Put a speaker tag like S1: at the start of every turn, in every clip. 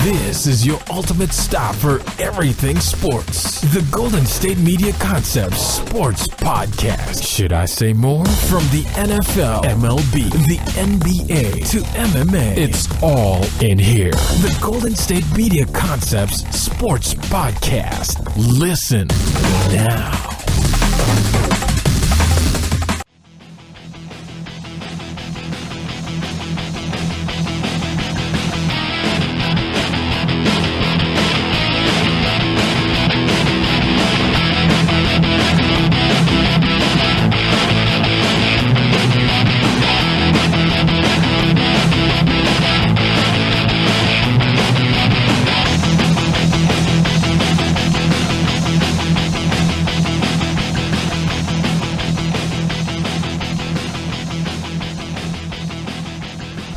S1: This is your ultimate stop for everything sports. The Golden State Media Concepts Sports Podcast. Should I say more? From the NFL, MLB, the NBA to MMA, it's all in here. The Golden State Media Concepts Sports Podcast. Listen now.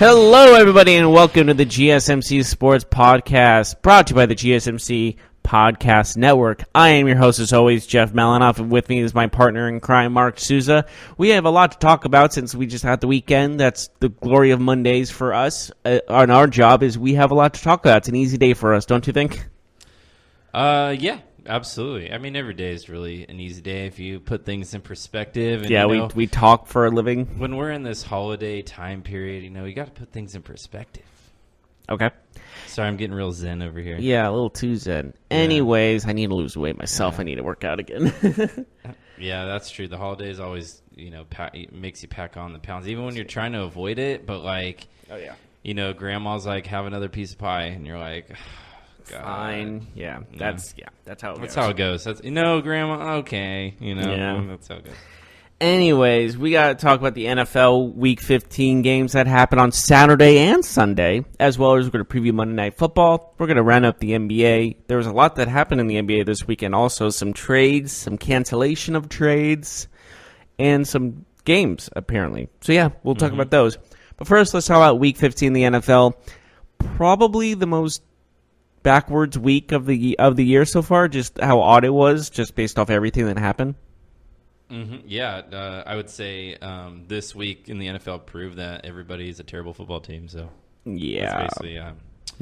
S2: Hello, everybody, and welcome to the GSMC Sports Podcast, brought to you by the GSMC Podcast Network. I am your host, as always, Jeff Malinoff, and with me is my partner in crime, Mark Souza. We have a lot to talk about since we just had the weekend. That's the glory of Mondays for us. On our job is we have a lot to talk about. It's an easy day for us, don't you think?
S3: Yeah. Absolutely. I mean, every day is really an easy day if you put things in perspective. And,
S2: yeah, we talk for a living.
S3: When we're in this holiday time period, you got to put things in perspective.
S2: Okay.
S3: Sorry, I'm getting real zen over here.
S2: Yeah, a little too zen. Yeah. Anyways, I need to lose weight myself. Yeah. I need to work out again.
S3: Yeah, that's true. The holidays always, makes you pack on the pounds, even when you're trying to avoid it. But oh yeah, grandma's like, have another piece of pie, and you're like, God.
S2: Fine. Yeah. That's how it goes.
S3: That's how it goes. That's grandma. Okay.
S2: Yeah.
S3: That's how it goes.
S2: Anyways, we got to talk about the NFL Week 15 games that happened on Saturday and Sunday, as well as we're going to preview Monday Night Football. We're going to round up the NBA. There was a lot that happened in the NBA this weekend. Also, some trades, some cancellation of trades, and some games, apparently. So, yeah, we'll talk about those. But first, let's talk about Week 15 in the NFL. Probably the most backwards week of the year so far, just how odd it was, just based off everything that happened.
S3: Yeah, I would say this week in the NFL proved that everybody's a terrible football team. So
S2: yeah,
S3: that's basically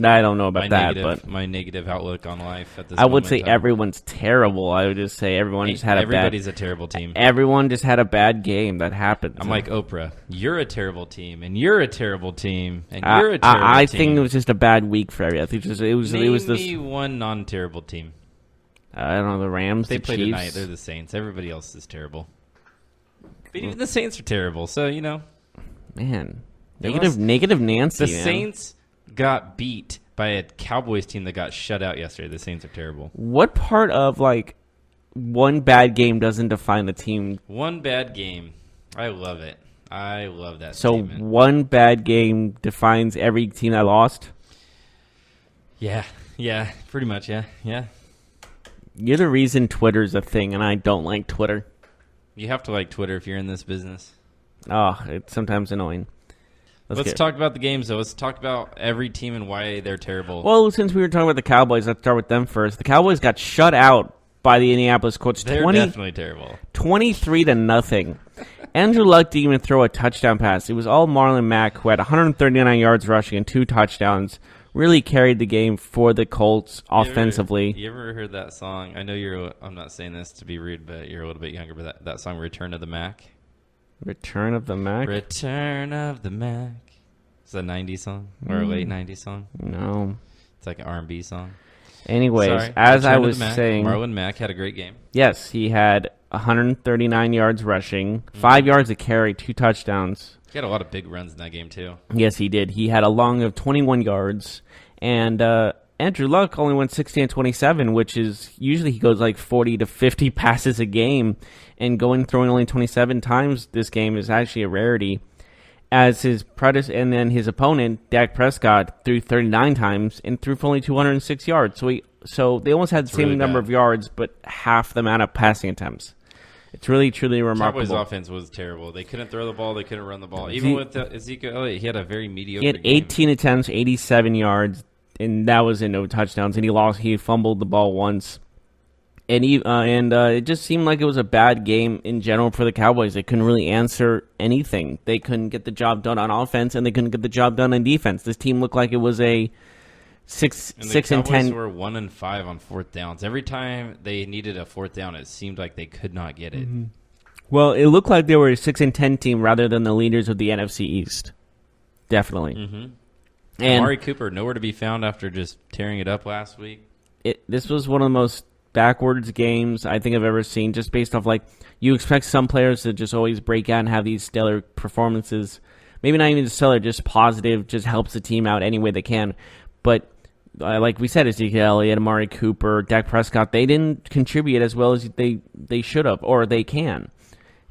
S2: I don't know about that, but
S3: my negative outlook on life at this.
S2: I would say everyone's terrible. I would just say everybody's a
S3: terrible team.
S2: Everyone just had a bad game that happened.
S3: I'm like Oprah. You're a terrible team, and you're a terrible team, and you're a terrible team.
S2: I think it was just a bad week for everyone. I think it was
S3: me one non-terrible team.
S2: I don't know, the Rams.
S3: They
S2: the
S3: play
S2: Chiefs.
S3: tonight. They're the Saints. Everybody else is terrible. But even the Saints are terrible. So
S2: man, negative Nancy.
S3: The Saints got beat by a Cowboys team that got shut out yesterday. The Saints are terrible.
S2: What part of one bad game doesn't define the team?
S3: One bad game. I love it. I love that
S2: statement. One bad game defines every team that lost?
S3: Yeah, pretty much, yeah.
S2: You're the reason Twitter's a thing, and I don't like Twitter.
S3: You have to like Twitter if you're in this business.
S2: Oh, it's sometimes annoying.
S3: Let's talk about the games, though. Let's talk about every team and why they're terrible.
S2: Well, since we were talking about the Cowboys, let's start with them first. The Cowboys got shut out by the Indianapolis Colts.
S3: They're definitely terrible.
S2: 23-0. Andrew Luck didn't even throw a touchdown pass. It was all Marlon Mack, who had 139 yards rushing and 2 touchdowns. Really carried the game for the Colts offensively.
S3: You ever heard that song? I know I'm not saying this to be rude, but you're a little bit younger, but that song, Return of the Mac?
S2: Return of the Mac?
S3: Return of the Mac. Is that a 90s song? Or a late 90s song?
S2: No.
S3: It's like an R&B song.
S2: Anyways, as I was saying,
S3: Marlon Mack had a great game.
S2: Yes, he had 139 yards rushing, 5 yards a carry, 2 touchdowns.
S3: He had a lot of big runs in that game, too.
S2: Yes, he did. He had a long of 21 yards. And Andrew Luck only went 16-27, which is usually he goes 40 to 50 passes a game. And throwing only 27 times this game is actually a rarity. As his and then his opponent, Dak Prescott, threw 39 times and threw for only 206 yards. So they almost had the same number of yards, but half the amount of passing attempts. It's really, truly remarkable.
S3: Cowboys' offense was terrible. They couldn't throw the ball. They couldn't run the ball. Even with Ezekiel Elliott, he had a very mediocre game.
S2: He had 18 attempts, 87 yards, and that was in no touchdowns. And he fumbled the ball once. And it just seemed like it was a bad game in general for the Cowboys. They couldn't really answer anything. They couldn't get the job done on offense, and they couldn't get the job done on defense. This team looked like it was a 6
S3: And
S2: and
S3: the
S2: 10
S3: were 1-5 on fourth downs. Every time they needed a fourth down, it seemed like they could not get it.
S2: Mm-hmm. Well, it looked like they were a 6 and 10 team rather than the leaders of the NFC East. Definitely.
S3: Mm-hmm.
S2: And
S3: Amari Cooper, nowhere to be found after just tearing it up last week.
S2: This was one of the most backwards games I think I've ever seen, just based off, like, you expect some players to just always break out and have these stellar performances. Maybe not even stellar, just positive, just helps the team out any way they can. But like we said, Ezekiel Elliott, Amari Cooper, Dak Prescott, they didn't contribute as well as they should have, or they can.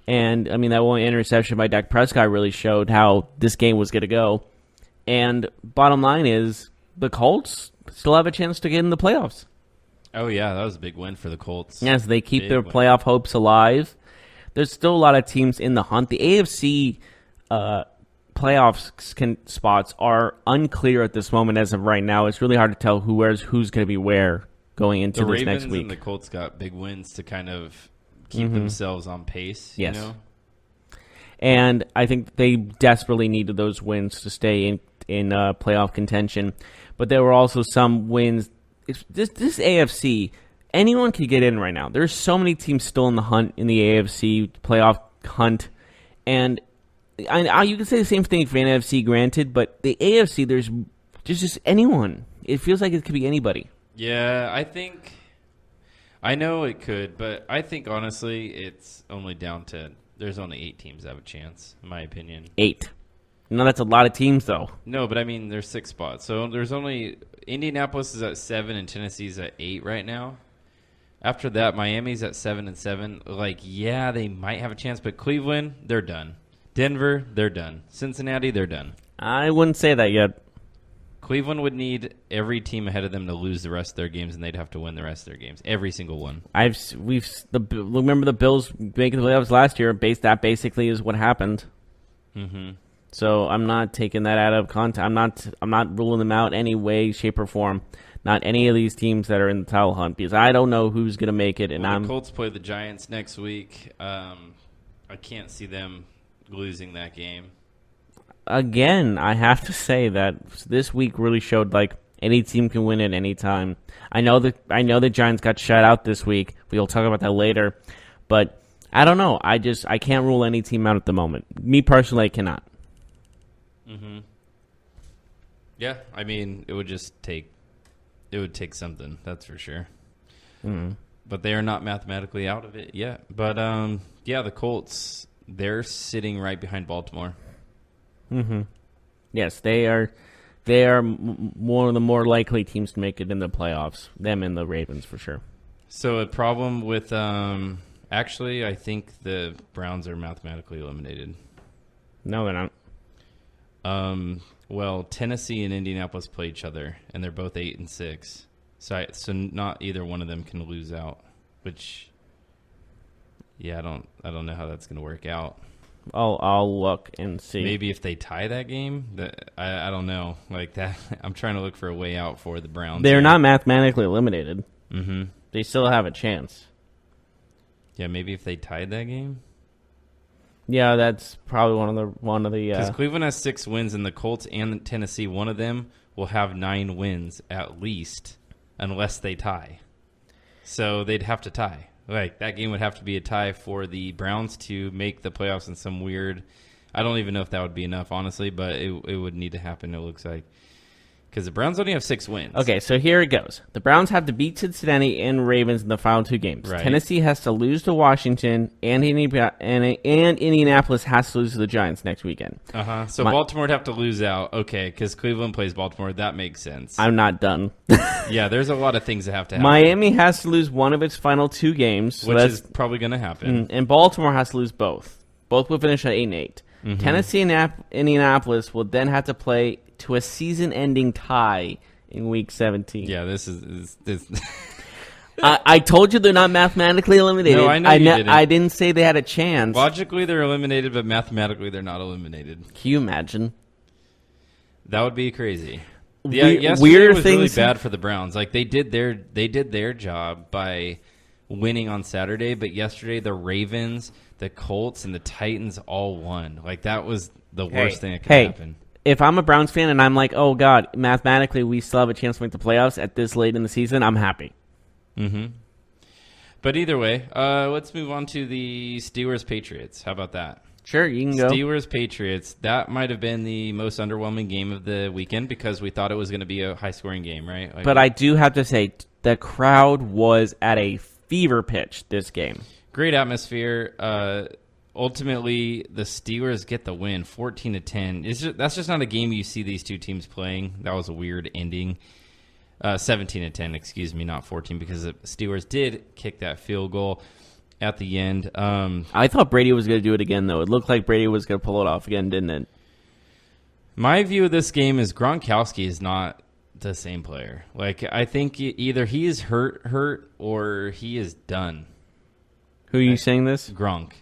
S2: And, I mean, that one interception by Dak Prescott really showed how this game was going to go. And bottom line is, the Colts still have a chance to get in the playoffs.
S3: Oh, yeah, that was a big win for the Colts.
S2: Yes, they keep
S3: Big
S2: their
S3: win.
S2: playoff hopes alive. There's still a lot of teams in the hunt. The AFC playoff spots are unclear at this moment as of right now. It's really hard to tell who's going to be where going into
S3: The
S2: this
S3: Ravens
S2: next week.
S3: and the Colts got big wins to kind of keep themselves on pace.
S2: Yes.
S3: You know?
S2: And I think they desperately needed those wins to stay in playoff contention. But there were also some wins. This AFC, anyone could get in right now. There's so many teams still in the hunt in the AFC playoff hunt. And you can say the same thing for the NFC, granted, but the AFC, there's just anyone. It feels like it could be anybody.
S3: Yeah, I know it could, but I think, honestly, it's only down to there's only 8 teams that have a chance, in my opinion.
S2: 8. No, that's a lot of teams, though.
S3: No, but I mean, there's 6 spots. So there's only Indianapolis is at 7 and Tennessee's at 8 right now. After that, Miami's at 7 and 7. Like, yeah, they might have a chance, but Cleveland, they're done. Denver, they're done. Cincinnati, they're done.
S2: I wouldn't say that yet.
S3: Cleveland would need every team ahead of them to lose the rest of their games, and they'd have to win the rest of their games. Every single one.
S2: Remember the Bills making the playoffs last year. That basically is what happened.
S3: Mm-hmm.
S2: So I'm not taking that out of context. I'm not ruling them out any way, shape, or form. Not any of these teams that are in the title hunt, because I don't know who's going to make it. And
S3: the Colts play the Giants next week. I can't see them losing that game.
S2: Again, I have to say that this week really showed like any team can win at any time. I know the Giants got shut out this week. We'll talk about that later, but I don't know. I can't rule any team out at the moment. Me personally, I cannot.
S3: Mm-hmm. Yeah, I mean, it would take something, that's for sure.
S2: Mm-hmm.
S3: But they are not mathematically out of it yet. But yeah, the Colts, they're sitting right behind Baltimore.
S2: Mm-hmm. Yes, they are. They are one of the more likely teams to make it in the playoffs. Them and the Ravens for sure.
S3: So a problem with actually, I think the Browns are mathematically eliminated.
S2: No, they're not.
S3: Well, Tennessee and Indianapolis play each other, and they're both 8 and 6. So not either one of them can lose out. Which, yeah, I don't know how that's going to work out.
S2: I'll look and see.
S3: Maybe if they tie that game, I don't know. Like that, I'm trying to look for a way out for the Browns.
S2: They're not mathematically eliminated.
S3: Mm-hmm.
S2: They still have a chance.
S3: Yeah, maybe if they tied that game.
S2: Yeah, that's probably one of the.
S3: Because Cleveland has 6 wins, and the Colts and Tennessee, one of them will have 9 wins at least, unless they tie. So they'd have to tie. Like, that game would have to be a tie for the Browns to make the playoffs in some weird... I don't even know if that would be enough, honestly, but it would need to happen, it looks like. Because the Browns only have 6 wins.
S2: Okay, so here it goes. The Browns have to beat Cincinnati and Ravens in the final 2 games.
S3: Right.
S2: Tennessee has to lose to Washington, and Indianapolis has to lose to the Giants next weekend.
S3: Uh-huh. So Baltimore would have to lose out. Okay, because Cleveland plays Baltimore. That makes sense.
S2: I'm not done.
S3: Yeah, there's a lot of things that have to happen.
S2: Miami has to lose one of its final 2 games. So
S3: which is probably going to happen.
S2: And Baltimore has to lose both. Both will finish at 8-8. Mm-hmm. Tennessee and Indianapolis will then have to play to a season-ending tie in Week 17.
S3: Yeah, this is
S2: I told you they're not mathematically eliminated.
S3: No, I know you didn't.
S2: I didn't say they had a chance.
S3: Logically, they're eliminated, but mathematically, they're not eliminated.
S2: Can you imagine?
S3: That would be crazy. Yeah, yesterday
S2: weird
S3: was
S2: things
S3: really bad for the Browns. Like they did their job by winning on Saturday, but yesterday the Ravens, the Colts, and the Titans all won. Like that was the worst thing that could happen.
S2: if I'm a Browns fan and I'm like, oh, God, mathematically we still have a chance to make the playoffs at this late in the season, I'm happy.
S3: Mm-hmm. But either way, let's move on to the Steelers-Patriots. How about that?
S2: Sure, you can go.
S3: Steelers-Patriots, that might have been the most underwhelming game of the weekend because we thought it was going to be a high-scoring game, right?
S2: But I do have to say, the crowd was at a fever pitch this game.
S3: Great atmosphere. Ultimately, the Steelers get the win, 14-10. That's just not a game you see these two teams playing. That was a weird ending. 17-10, excuse me, not 14, because the Steelers did kick that field goal at the end.
S2: I thought Brady was going to do it again, though. It looked like Brady was going to pull it off again, didn't it?
S3: My view of this game is Gronkowski is not the same player. Like, I think either he is hurt, or he is done.
S2: Who are you saying this?
S3: Gronk,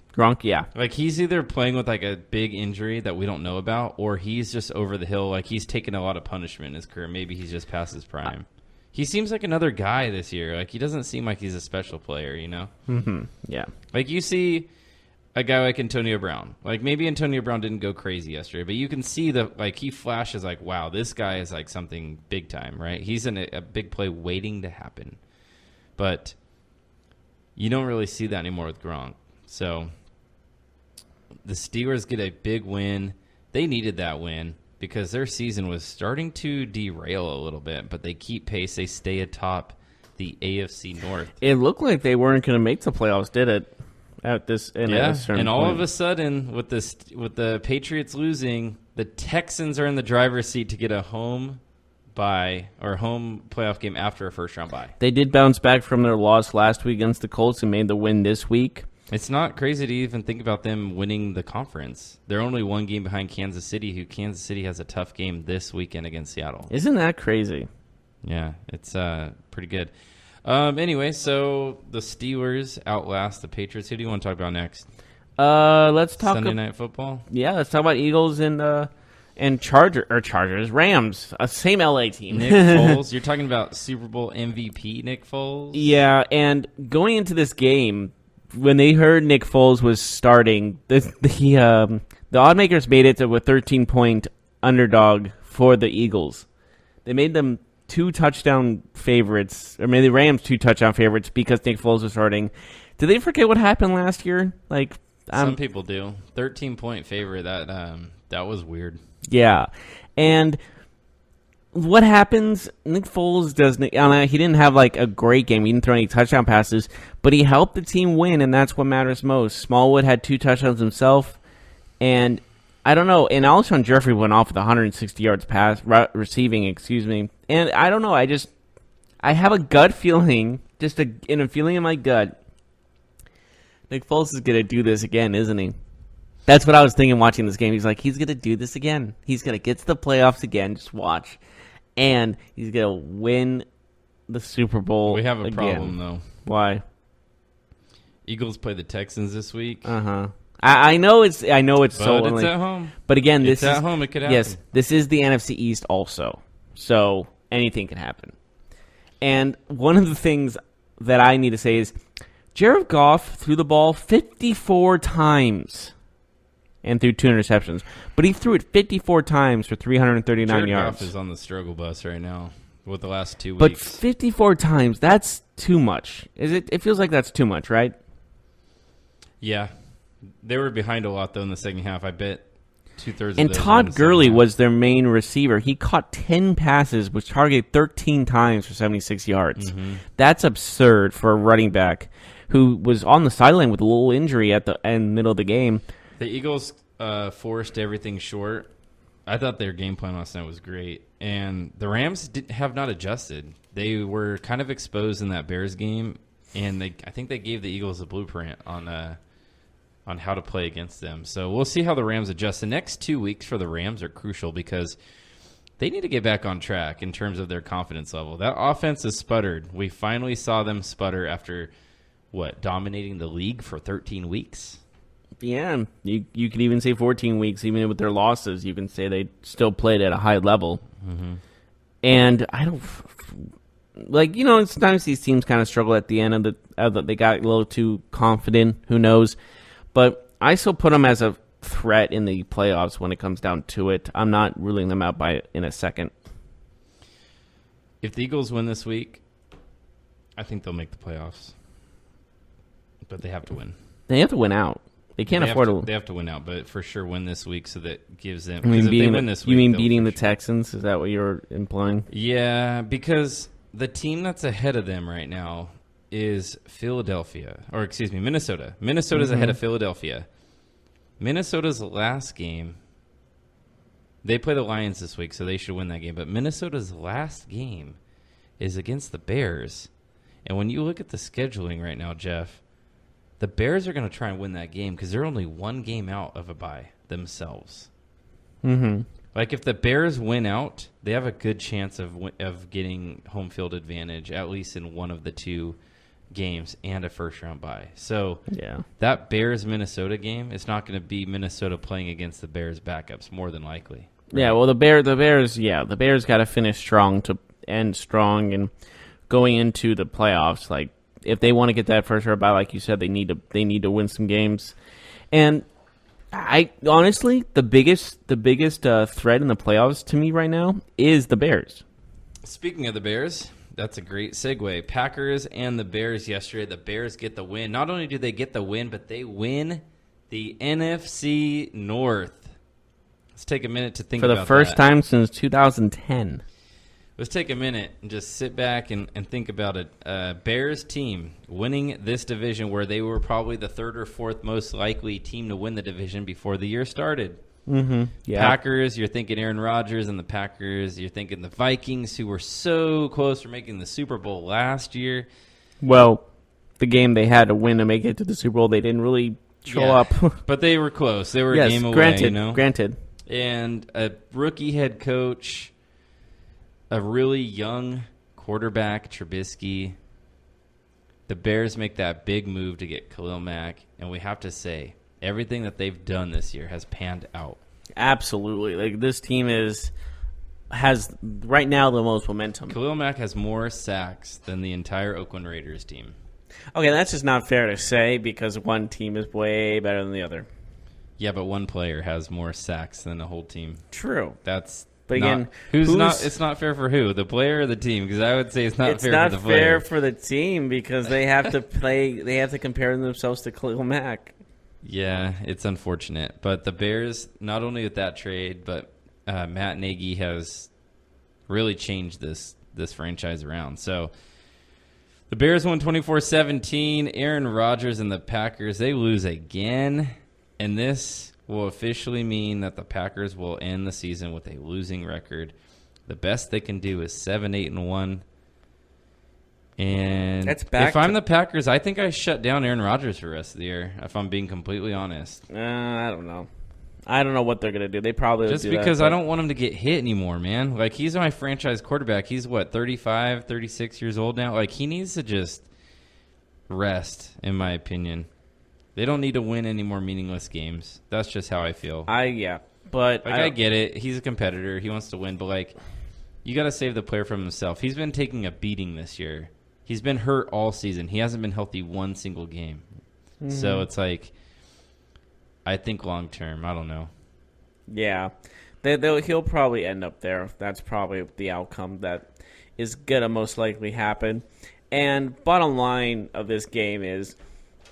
S2: yeah.
S3: Like, he's either playing with, like, a big injury that we don't know about, or he's just over the hill. Like, he's taken a lot of punishment in his career. Maybe he's just past his prime. He seems like another guy this year. Like, he doesn't seem like he's a special player, you know?
S2: Mm-hmm. Yeah.
S3: Like, you see a guy like Antonio Brown. Like, maybe Antonio Brown didn't go crazy yesterday, but you can see he flashes like, wow, this guy is like something big time, right? He's in a big play waiting to happen. But you don't really see that anymore with Gronk. So the Steelers get a big win. They needed that win because their season was starting to derail a little bit, but they keep pace. They stay atop the AFC North.
S2: It looked like they weren't going to make the playoffs, did it?
S3: And all of a sudden, with the Patriots losing, the Texans are in the driver's seat to get a home playoff game after a first-round bye.
S2: They did bounce back from their loss last week against the Colts and made the win this week.
S3: It's not crazy to even think about them winning the conference. They're only one game behind Kansas City, who Kansas City has a tough game this weekend against Seattle.
S2: Isn't that crazy?
S3: Yeah, it's pretty good. Anyway, so the Steelers outlast the Patriots. Who do you want to talk about next?
S2: Let's talk
S3: Sunday Night Football.
S2: Yeah, let's talk about Eagles and Chargers, Rams, same LA team.
S3: Nick Foles. You're talking about Super Bowl MVP Nick Foles.
S2: Yeah, and going into this game, when they heard Nick Foles was starting, the oddmakers made it to a 13-point underdog for the Eagles. They made them 2 touchdown favorites, or maybe the Rams 2 touchdown favorites because Nick Foles was starting. Did they forget what happened last year? Like
S3: some people do. 13-point favorite. That was weird.
S2: Yeah, and what happens? Nick Foles doesn't. He didn't have like a great game. He didn't throw any touchdown passes, but he helped the team win, and that's what matters most. Smallwood had 2 touchdowns himself, and I don't know. And Alshon Jeffrey went off with 160 yards receiving. Excuse me. And I don't know. I have a gut feeling, in a feeling in my gut, Nick Foles is gonna do this again, isn't he? That's what I was thinking watching this game. He's going to do this again. He's going to get to the playoffs again. Just watch. And he's going to win the Super Bowl
S3: We have a
S2: again.
S3: problem, though.
S2: Why?
S3: Eagles play the Texans this week.
S2: Uh-huh. I know it's so
S3: But
S2: early.
S3: it's at home.
S2: But again,
S3: It's at home. It could happen.
S2: Yes, this is the NFC East also. So anything can happen. And one of the things that I need to say is Jared Goff threw the ball 54 times. And threw 2 interceptions. But he threw it 54 times for 339
S3: Jared
S2: yards.
S3: Goff is on the struggle bus right now with the last 2 weeks.
S2: But 54 times, that's too much. It feels like that's too much, right?
S3: Yeah. They were behind a lot, though, in the second half. I bet 2/3 of
S2: And
S3: those
S2: Todd
S3: were in the
S2: Gurley
S3: second half.
S2: was their main receiver. He caught 10 passes, which targeted 13 times for 76 yards.
S3: Mm-hmm.
S2: That's absurd for a running back who was on the sideline with a little injury at the middle of the game.
S3: The Eagles forced everything short. I thought their game plan last night was great. And the Rams have not adjusted. They were kind of exposed in that Bears game, and I think they gave the Eagles a blueprint on how to play against them. So we'll see how the Rams adjust. The next 2 weeks for the Rams are crucial because they need to get back on track in terms of their confidence level. That offense has sputtered. We finally saw them sputter after, dominating the league for 13 weeks?
S2: Yeah, you could even say 14 weeks, even with their losses. You can say they still played at a high level. Mm-hmm. And I don't sometimes these teams kind of struggle at the end of they got a little too confident. Who knows? But I still put them as a threat in the playoffs when it comes down to it. I'm not ruling them out in a second.
S3: If the Eagles win this week, I think they'll make the playoffs. But they have to win.
S2: They have to win out. They can't afford to.
S3: They have to win out, but for sure win this week, so that gives them.
S2: You mean
S3: if they win this week,
S2: you mean beating the Texans? Is that what you're implying?
S3: Yeah, because the team that's ahead of them right now is Minnesota. Minnesota's ahead of Philadelphia. Minnesota's last game, they play the Lions this week, so they should win that game. But Minnesota's last game is against the Bears. And when you look at the scheduling right now, Jeff, the Bears are going to try and win that game because they're only one game out of a bye themselves.
S2: Mm-hmm.
S3: Like, if the Bears win out, they have a good chance of getting home field advantage, at least in one of the two games, and a first-round bye. So
S2: yeah,
S3: that Bears-Minnesota game, it's not going to be Minnesota playing against the Bears backups, more than likely.
S2: Right? Yeah, well, the Bears got to finish strong to end strong, and going into the playoffs, like, if they want to get that first round bye, like you said, they need to win some games. And I honestly, the biggest threat in the playoffs to me right now is the Bears.
S3: Speaking of the Bears, that's a great segue. Packers and the Bears yesterday. The Bears get the win. Not only do they get the win, but they win the NFC North. Let's take a minute to think about that.
S2: For the first time since 2010.
S3: Let's take a minute and just sit back and think about it. Bears team winning this division where they were probably the third or fourth most likely team to win the division before the year started.
S2: Mm-hmm. Yeah.
S3: Packers, you're thinking Aaron Rodgers and the Packers. You're thinking the Vikings, who were so close to making the Super Bowl last year.
S2: Well, the game they had to win to make it to the Super Bowl, they didn't really show up.
S3: But they were close. They were a
S2: yes,
S3: game away,
S2: granted.
S3: And a rookie head coach, a really young quarterback, Trubisky. The Bears make that big move to get Khalil Mack, and we have to say, everything that they've done this year has panned out.
S2: Absolutely. Like, this team has right now the most momentum.
S3: Khalil Mack has more sacks than the entire Oakland Raiders team.
S2: Okay, that's just not fair to say because one team is way better than the other.
S3: Yeah, but one player has more sacks than the whole team.
S2: True.
S3: But again, it's not fair for who? The player or the team? Because I would say it's not fair for the player.
S2: It's not fair for the team because they have to they have to compare themselves to Khalil Mack.
S3: Yeah, it's unfortunate. But the Bears, not only with that trade, but Matt Nagy has really changed this franchise around. So the Bears won 24-17. Aaron Rodgers and the Packers, they lose again. And this will officially mean that the Packers will end the season with a losing record. The best they can do is 7-8-1. And if I'm the Packers, I think I shut down Aaron Rodgers for the rest of the year, if I'm being completely honest.
S2: I don't know. I don't know what they're going to do. They probably
S3: just because I don't want him to get hit anymore, man. Like, he's my franchise quarterback. He's, 35, 36 years old now? Like, he needs to just rest, in my opinion. They don't need to win any more meaningless games. That's just how I feel.
S2: But
S3: I get it. He's a competitor. He wants to win. But, you got to save the player from himself. He's been taking a beating this year. He's been hurt all season. He hasn't been healthy one single game. Mm-hmm. So it's I think long term, I don't know.
S2: Yeah. He'll probably end up there. That's probably the outcome that is going to most likely happen. And bottom line of this game is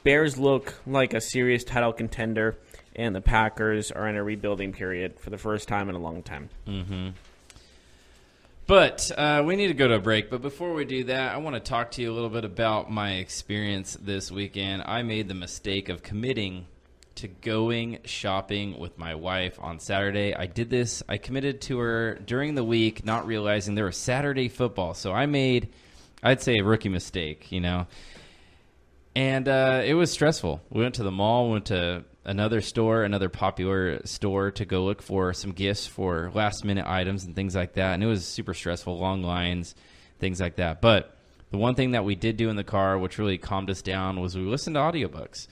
S2: Bears look like a serious title contender, and the Packers are in a rebuilding period for the first time in a long time.
S3: Mm-hmm. But we need to go to a break. But before we do that, I want to talk to you a little bit about my experience this weekend. I made the mistake of committing to going shopping with my wife on Saturday. I did this. I committed to her during the week, not realizing there was Saturday football. So I made, I'd say, a rookie mistake, And it was stressful. We went to the mall, went to another popular store to go look for some gifts for last-minute items and things like that. And it was super stressful, long lines, things like that. But the one thing that we did do in the car, which really calmed us down, was we listened to audiobooks.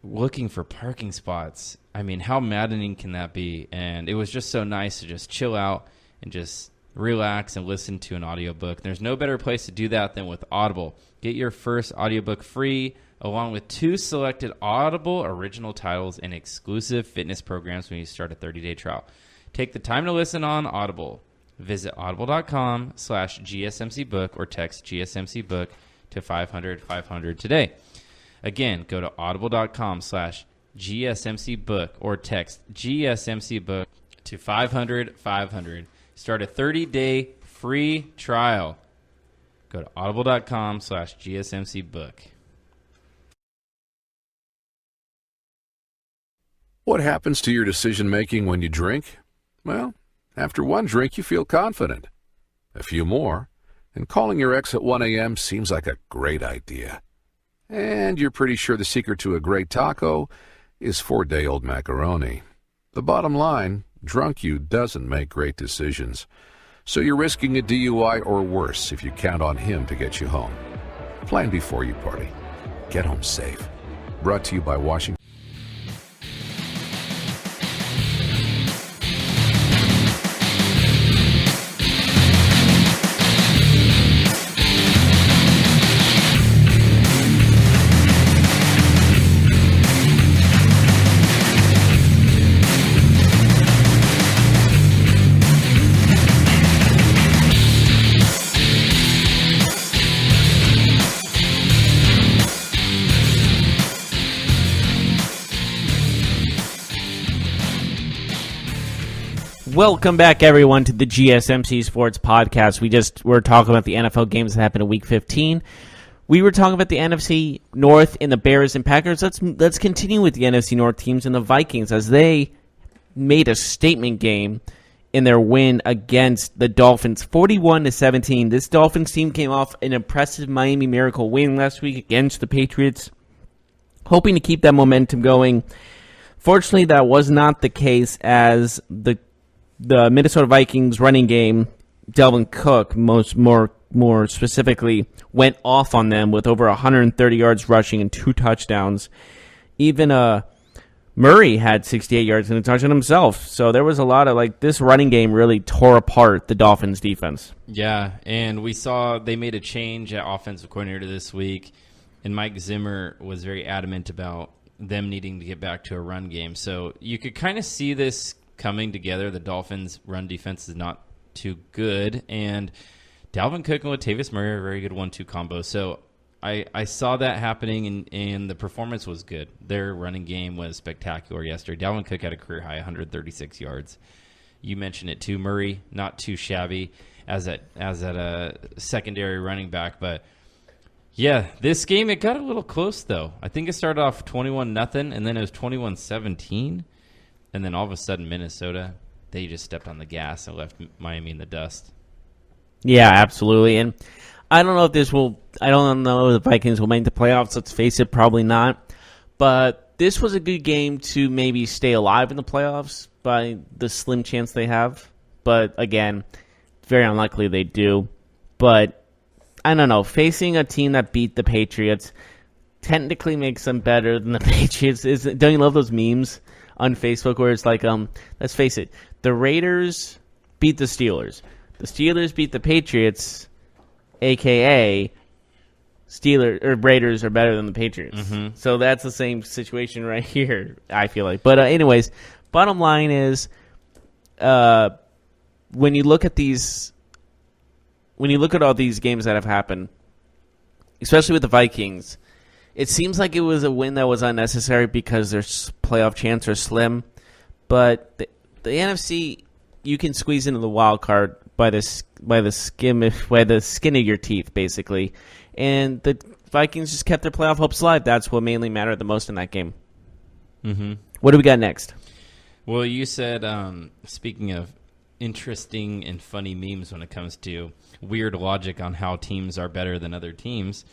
S3: Looking for parking spots. I mean, how maddening can that be? And it was just so nice to just chill out and just relax, and listen to an audiobook. There's no better place to do that than with Audible. Get your first audiobook free, along with 2 selected Audible original titles and exclusive fitness programs when you start a 30-day trial. Take the time to listen on Audible. Visit audible.com/GSMCbook or text GSMCbook to 500-500 today. Again, go to audible.com/GSMCbook or text GSMCbook to 500-500. Start a 30-day free trial. Go to audible.com/GSMCbook.
S4: What happens to your decision-making when you drink? Well, after one drink, you feel confident. A few more, and calling your ex at 1 a.m. seems like a great idea. And you're pretty sure the secret to a great taco is 4-day-old macaroni. The bottom line, drunk you doesn't make great decisions. So you're risking a DUI or worse if you count on him to get you home. Plan before you party. Get home safe. Brought to you by Washington.
S2: Welcome back, everyone, to the GSMC Sports Podcast. We're talking about the NFL games that happened in Week 15. We were talking about the NFC North and the Bears and Packers. Let's continue with the NFC North teams and the Vikings as they made a statement game in their win against the Dolphins, 41-17. This Dolphins team came off an impressive Miami Miracle win last week against the Patriots, hoping to keep that momentum going. Fortunately, that was not the case as the Minnesota Vikings running game, Dalvin Cook, more specifically, went off on them with over 130 yards rushing and 2 touchdowns. Even Murray had 68 yards and a touchdown himself. So there was a lot of, this running game really tore apart the Dolphins' defense.
S3: Yeah, and we saw they made a change at offensive coordinator this week, and Mike Zimmer was very adamant about them needing to get back to a run game. So you could kind of see this coming together. The Dolphins' run defense is not too good, and Dalvin Cook and Latavius Murray are a very good 1-2 combo. So I saw that happening, and the performance was good. Their running game was spectacular yesterday. Dalvin Cook had a career high 136 yards. You mentioned it too. Murray, not too shabby as a secondary running back, but yeah, this game, it got a little close though. I think it started off 21-0, and then it was 21-17. And then all of a sudden, Minnesota, they just stepped on the gas and left Miami in the dust.
S2: Yeah, absolutely. And I don't know if the Vikings will make the playoffs. Let's face it, probably not. But this was a good game to maybe stay alive in the playoffs by the slim chance they have. But again, very unlikely they do. But I don't know. Facing a team that beat the Patriots technically makes them better than the Patriots. Don't you love those memes on Facebook where it's like, let's face it, the Raiders beat the Steelers. The Steelers beat the Patriots, a.k.a. Raiders are better than the Patriots. Mm-hmm. So that's the same situation right here, I feel like. But anyways, bottom line is, when you look at all these games that have happened, especially with the Vikings, it seems like it was a win that was unnecessary because their playoff chances are slim. But the NFC, you can squeeze into the wild card by the skin of your teeth, basically. And the Vikings just kept their playoff hopes alive. That's what mainly mattered the most in that game.
S3: Mm-hmm.
S2: What do we got next?
S3: Well, you said, speaking of interesting and funny memes when it comes to weird logic on how teams are better than other teams,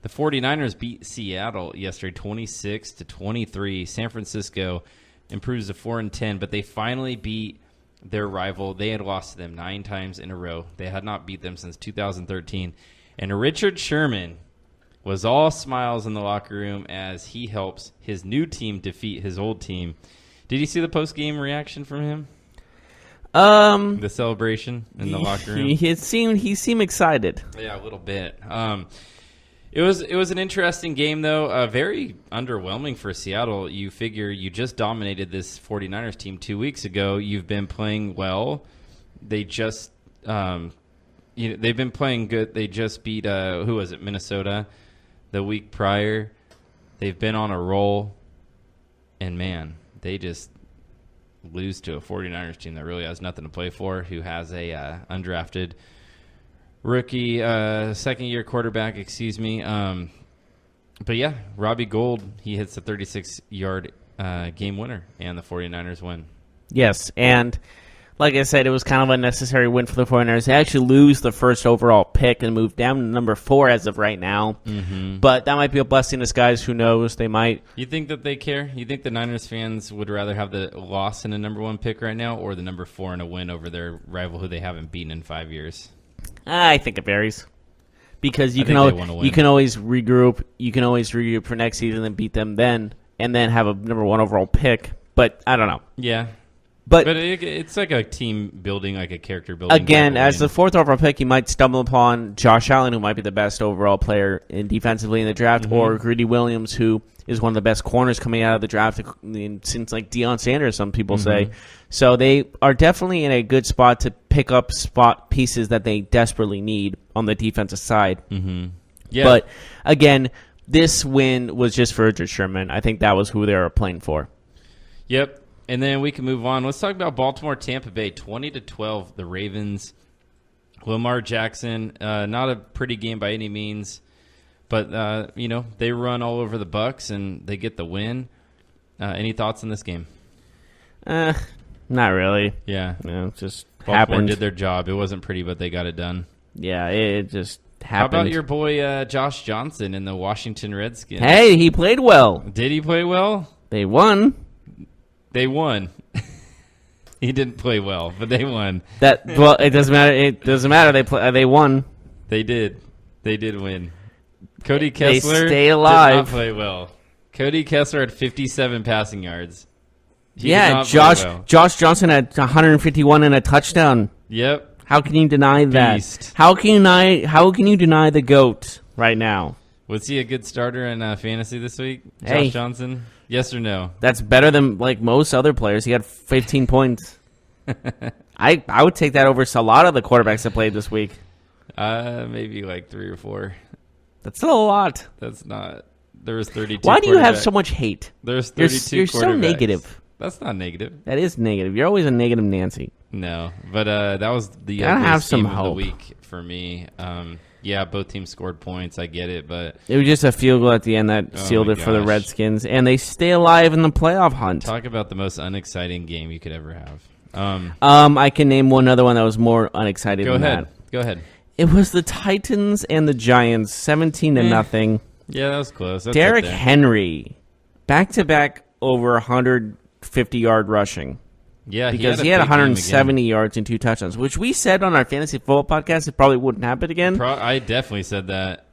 S3: the 49ers beat Seattle yesterday 26-23. San Francisco improves to 4-10, but they finally beat their rival. They had lost to them 9 times in a row. They had not beat them since 2013. And Richard Sherman was all smiles in the locker room as he helps his new team defeat his old team. Did you see the post-game reaction from him? The celebration in the locker room.
S2: He seemed excited.
S3: Yeah, a little bit. It was an interesting game, though. Very underwhelming for Seattle. You figure you just dominated this 49ers team 2 weeks ago. You've been playing well. They just they've been playing good. They just beat who was it, Minnesota, the week prior. They've been on a roll, and man, they just lose to a 49ers team that really has nothing to play for, who has a undrafted rookie, second-year quarterback, But yeah, Robbie Gould, he hits the 36-yard game winner, and the 49ers win.
S2: Yes, and like I said, it was kind of a necessary win for the 49ers. They actually lose the first overall pick and move down to number 4 as of right now. Mm-hmm. But that might be a blessing in disguise. Who knows? They might.
S3: You think that they care? You think the Niners fans would rather have the loss in a number 1 pick right now, or the number 4 in a win over their rival who they haven't beaten in 5 years?
S2: I think it varies. Because you can always regroup. You can always regroup for next season and beat them then, and then have a number 1 overall pick. But I don't know.
S3: Yeah.
S2: But
S3: it's like a team building, like a character building.
S2: Again, as the 4th overall pick, you might stumble upon Josh Allen, who might be the best overall player defensively in the draft, or Greedy Williams, who is one of the best corners coming out of the draft since like Deion Sanders, some people say. So they are definitely in a good spot to pick up spot pieces that they desperately need on the defensive side. Yeah. But again, this win was just for Richard Sherman. I think that was who they were playing for.
S3: Yep. And then we can move on. Let's talk about Baltimore, Tampa Bay, 20-12. The Ravens, Lamar Jackson, not a pretty game by any means, but they run all over the Bucs and they get the win. Any thoughts on this game?
S2: Not really.
S3: Yeah,
S2: it just
S3: Baltimore
S2: happened.
S3: Did their job. It wasn't pretty, but they got it done.
S2: Yeah, it just happened.
S3: How about your boy Josh Johnson in the Washington Redskins?
S2: Hey, he played well.
S3: Did he play well?
S2: They won.
S3: They won. He didn't play well, but they won.
S2: It doesn't matter. It doesn't matter. They won.
S3: They did. They did win. Cody Kessler
S2: stayed alive.
S3: Did not play well. Cody Kessler had 57 passing yards.
S2: Josh Johnson had 151 and a touchdown.
S3: Yep.
S2: How can you deny that?
S3: Beast.
S2: How can you deny the GOAT right now?
S3: Was he a good starter in fantasy this week?
S2: Hey.
S3: Josh Johnson? Yes or no?
S2: That's better than like most other players. He had 15 points. I would take that over a lot of the quarterbacks that played this week.
S3: Maybe like 3 or 4.
S2: That's still a lot.
S3: That's not. There was 32.
S2: Why do you have so much hate?
S3: There's 32.
S2: You're so negative.
S3: That's not negative.
S2: That is negative. You're always a negative Nancy.
S3: No, but that was the
S2: game
S3: of the week for me. Yeah, both teams scored points. I get it, but
S2: it was just a field goal at the end that sealed it for the Redskins, and they stay alive in the playoff hunt.
S3: Talk about the most unexciting game you could ever have.
S2: I can name one other one that was more unexciting than that.
S3: Go ahead.
S2: It was the Titans and the Giants, 17-0.
S3: Yeah, that was close. That's
S2: Derrick Henry, back-to-back over 150-yard rushing.
S3: Yeah,
S2: because he had 170 yards and 2 touchdowns, which we said on our fantasy football podcast it probably wouldn't happen again.
S3: I definitely said that,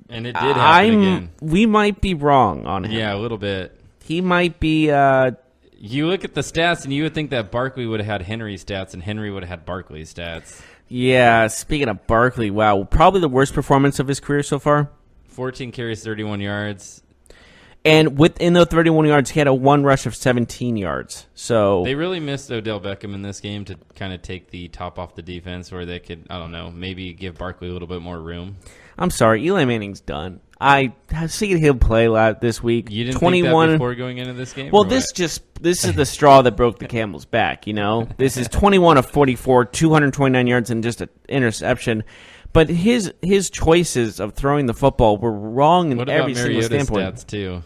S3: and it did happen again.
S2: We might be wrong on him.
S3: Yeah, a little bit.
S2: He might be.
S3: You look at the stats, and you would think that Barkley would have had Henry's stats, and Henry would have had Barkley's stats.
S2: Yeah, speaking of Barkley, wow, probably the worst performance of his career so far.
S3: 14 carries, 31 yards.
S2: And within those 31 yards, he had a 1 rush of 17 yards. So
S3: they really missed Odell Beckham in this game to kind of take the top off the defense, where they could, I don't know, maybe give Barkley a little bit more room.
S2: I'm sorry, Eli Manning's done. I have seen him play this week.
S3: You didn't 21, think that before going into this game?
S2: Well, this is the straw that broke the camel's back. You know, this is 21 of 44, 229 yards, and just an interception. But his choices of throwing the football were wrong in every single standpoint.
S3: Stats too.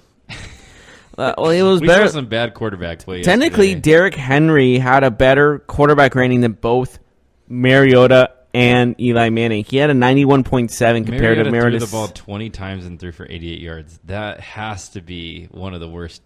S2: Well, it was better.
S3: We saw some bad quarterback play.
S2: Technically,
S3: yesterday.
S2: Derrick Henry had a better quarterback rating than both Mariota and Eli Manning. He had a 91.7 compared to Mariota.
S3: Threw the ball 20 times and threw for 88 yards. That has to be one of the worst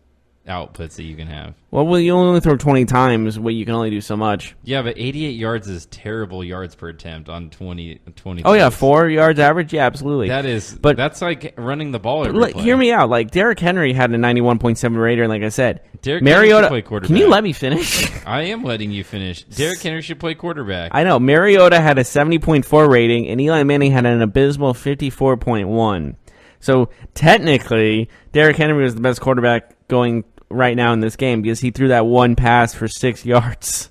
S3: outputs that you can have.
S2: Well, you only throw 20 times, but you can only do so much.
S3: Yeah, but 88 yards is terrible yards per attempt on 20.
S2: Oh, yeah, 4 yards average? Yeah, absolutely.
S3: That's like running the ball every play.
S2: Hear me out. Like, Derrick Henry had a 91.7 rater, and like I said,
S3: Derrick
S2: Mariota,
S3: Henry should play quarterback.
S2: Can you let me finish?
S3: I am letting you finish. Derrick Henry should play quarterback.
S2: I know. Mariota had a 70.4 rating, and Eli Manning had an abysmal 54.1. So, technically, Derrick Henry was the best quarterback going right now in this game because he threw that one pass for 6 yards.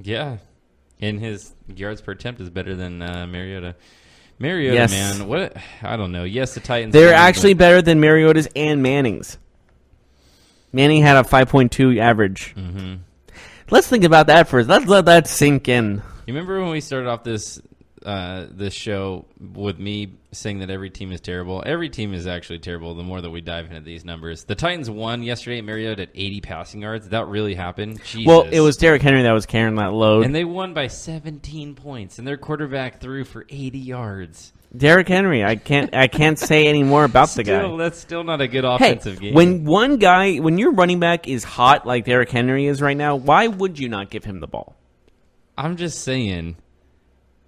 S3: Yeah. And his yards per attempt is better than Mariota. Mariota,
S2: yes.
S3: Man, what? I don't know. Yes, the Titans.
S2: They're actually better than Mariota's and Manning's. Manning had a 5.2 average.
S3: Mm-hmm.
S2: Let's think about that first. Let's let that sink in.
S3: You remember when we started off this show with me saying that every team is terrible? Every team is actually terrible the more that we dive into these numbers. The Titans won yesterday. Mariota at 80 passing yards. That really happened? Jesus.
S2: Well, it was Derrick Henry that was carrying that load.
S3: And they won by 17 points, and their quarterback threw for 80 yards.
S2: Derrick Henry, I can't say any more about the guy.
S3: That's still not a good offensive game.
S2: When your running back is hot like Derrick Henry is right now, why would you not give him the ball?
S3: I'm just saying.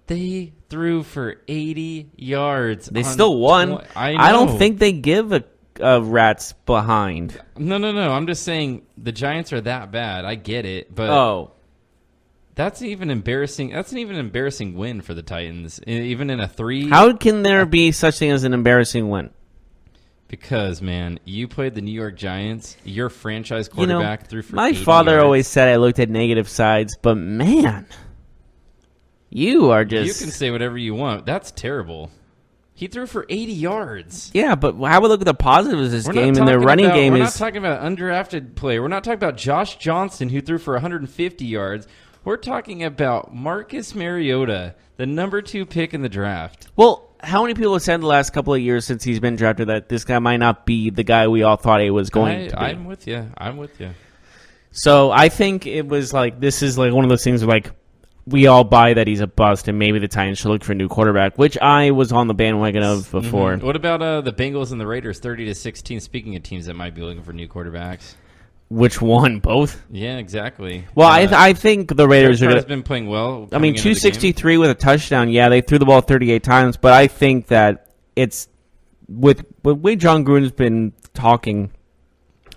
S3: They threw for 80 yards.
S2: They still won. I don't think they give a rat's behind.
S3: No. I'm just saying the Giants are that bad. I get it, but that's even embarrassing. That's an even embarrassing win for the Titans, even in a 3.
S2: How can there be such thing as an embarrassing win?
S3: Because, man, you played the New York Giants. Your franchise quarterback threw for 80
S2: My father
S3: yards.
S2: always said I looked at negative sides, but man. You are just...
S3: You can say whatever you want. That's terrible. He threw for 80 yards.
S2: Yeah, but how we look at the positives of this game and their running game
S3: We're
S2: is...
S3: not talking about undrafted player. We're not talking about Josh Johnson, who threw for 150 yards. We're talking about Marcus Mariota, the number 2 pick in the draft.
S2: Well, how many people have said the last couple of years since he's been drafted that this guy might not be the guy we all thought he was going to be?
S3: I'm with you.
S2: So I think it was like, this is like one of those things where like, we all buy that he's a bust, and maybe the Titans should look for a new quarterback, which I was on the bandwagon of before.
S3: Mm-hmm. What about the Bengals and the Raiders, 30-16? Speaking of teams that might be looking for new quarterbacks,
S2: which one? Both?
S3: Yeah, exactly.
S2: Well, I think the Raiders
S3: have been playing well.
S2: I mean, 263 with a touchdown. Yeah, they threw the ball 38 times, but I think that it's with the way John Gruden's been talking.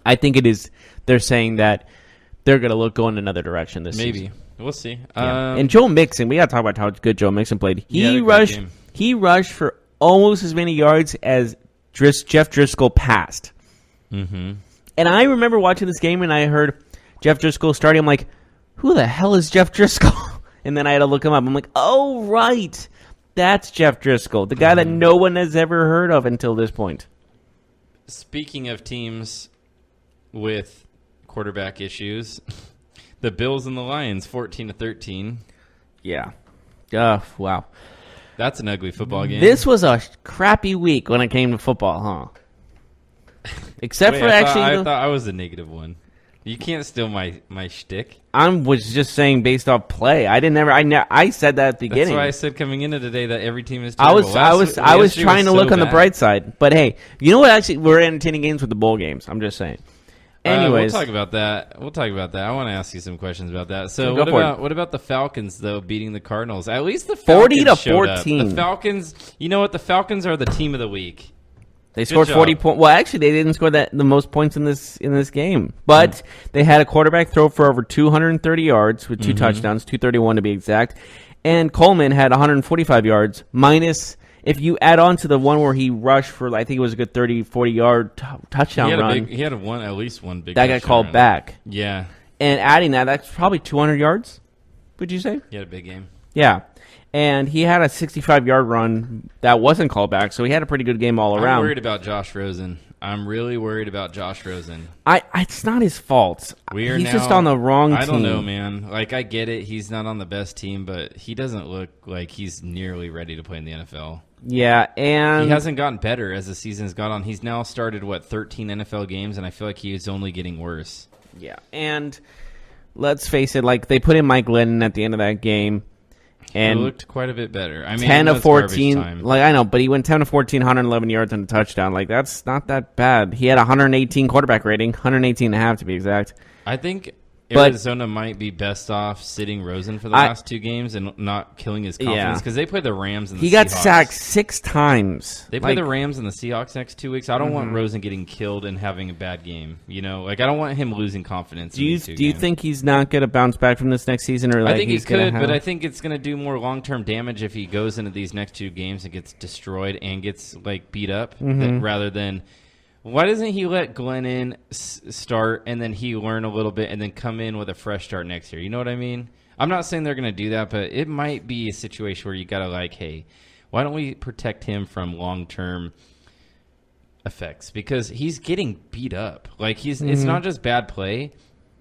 S2: I think it is. They're saying that they're going to go in another direction this season.
S3: Maybe. We'll see.
S2: Yeah. And Joe Mixon, we got to talk about how good Joe Mixon played. He rushed for almost as many yards as Jeff Driscoll passed.
S3: Mm-hmm.
S2: And I remember watching this game, and I heard Jeff Driscoll starting. I'm like, who the hell is Jeff Driscoll? And then I had to look him up. I'm like, oh, right. That's Jeff Driscoll, the guy that no one has ever heard of until this point.
S3: Speaking of teams with quarterback issues... The Bills and the Lions, 14-13.
S2: Yeah. Wow.
S3: That's an ugly football game.
S2: This was a crappy week when it came to football, huh? Except for
S3: I thought I was the negative one. You can't steal my shtick.
S2: I was just saying based off play. I said that at the beginning.
S3: That's why I said coming into today that every team is terrible.
S2: I was trying to look on the bright side. But hey, you know what? Actually, we're entertaining games with the bowl games. I'm just saying. Anyways,
S3: we'll talk about that. I want to ask you some questions about that. So what about the Falcons though beating the Cardinals? At least the Falcons
S2: 40-14.
S3: The Falcons. You know what? The Falcons are the team of the week.
S2: They scored 40 points. Well, actually, they didn't score the most points in this game, but they had a quarterback throw for over 230 yards with 2 touchdowns, 231 to be exact, and Coleman had 145 yards minus. If you add on to the one where he rushed for, I think it was a good 30, 40-yard touchdown run.
S3: He had at least one big
S2: that got called back.
S3: Yeah.
S2: And adding that's probably 200 yards, would you say?
S3: He had a big game.
S2: Yeah. And he had a 65-yard run that wasn't called back, so he had a pretty good game all around.
S3: I'm worried about Josh Rosen. I'm really worried about Josh Rosen.
S2: It's not his fault. He's just on the wrong team.
S3: I don't know, man. Like, I get it. He's not on the best team, but he doesn't look like he's nearly ready to play in the NFL.
S2: Yeah, and...
S3: He hasn't gotten better as the season's gone on. He's now started, 13 NFL games, and I feel like he's only getting worse.
S2: Yeah, and let's face it, like, they put in Mike Glennon at the end of that game. And
S3: he looked quite a bit better. I mean,
S2: 10 of 14.
S3: Time.
S2: Like, I know, but he went 10 of 14, 111 yards and a touchdown. Like, that's not that bad. He had 118 quarterback rating, 118.5 to be exact.
S3: I think Arizona might be best off sitting Rosen for the last 2 games and not killing his confidence because they play the Rams and the Seahawks.
S2: He got sacked 6 times.
S3: They play the Rams and the Seahawks next 2 weeks. I don't want Rosen getting killed and having a bad game. You know, like I don't want him losing confidence. Do you
S2: think he's not going to bounce back from this next season, or like
S3: I think he could, but I think it's going to do more long-term damage if he goes into these next 2 games and gets destroyed and gets like beat up rather than. Why doesn't he let Glennon start and then he learn a little bit and then come in with a fresh start next year? You know what I mean? I'm not saying they're going to do that, but it might be a situation where you got to like, hey, why don't we protect him from long-term effects? Because he's getting beat up. Like it's not just bad play.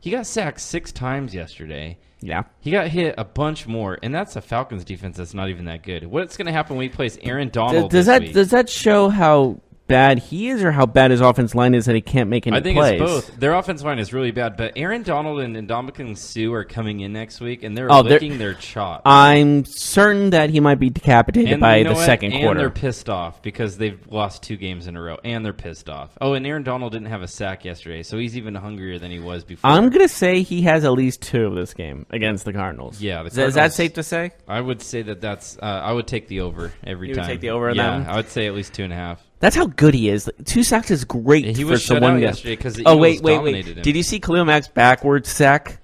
S3: He got sacked 6 times yesterday.
S2: Yeah.
S3: He got hit a bunch more, and that's a Falcons defense that's not even that good. What's going to happen when he plays Aaron Donald this week?
S2: Does that show how bad he is, or how bad his offense line is that he can't make any plays?
S3: I think it's both. Their offense line is really bad, but Aaron Donald and Ndamukong Suh are coming in next week, and they're licking their chops.
S2: I'm certain that he might be decapitated by the second quarter.
S3: And they're pissed off because they've lost 2 games in a row, and they're pissed off. Oh, and Aaron Donald didn't have a sack yesterday, so he's even hungrier than he was before.
S2: I'm going to say he has at least 2 this game against the Cardinals.
S3: Yeah.
S2: Is that safe to say?
S3: I would say that's I would take the over every time.
S2: You would take the over on that one?
S3: I would say at least 2.5.
S2: That's how good he is. 2 sacks is great
S3: he
S2: for
S3: was
S2: someone.
S3: Shut out yesterday because the Eagles dominated him.
S2: Did you see Khalil Mack's backwards sack?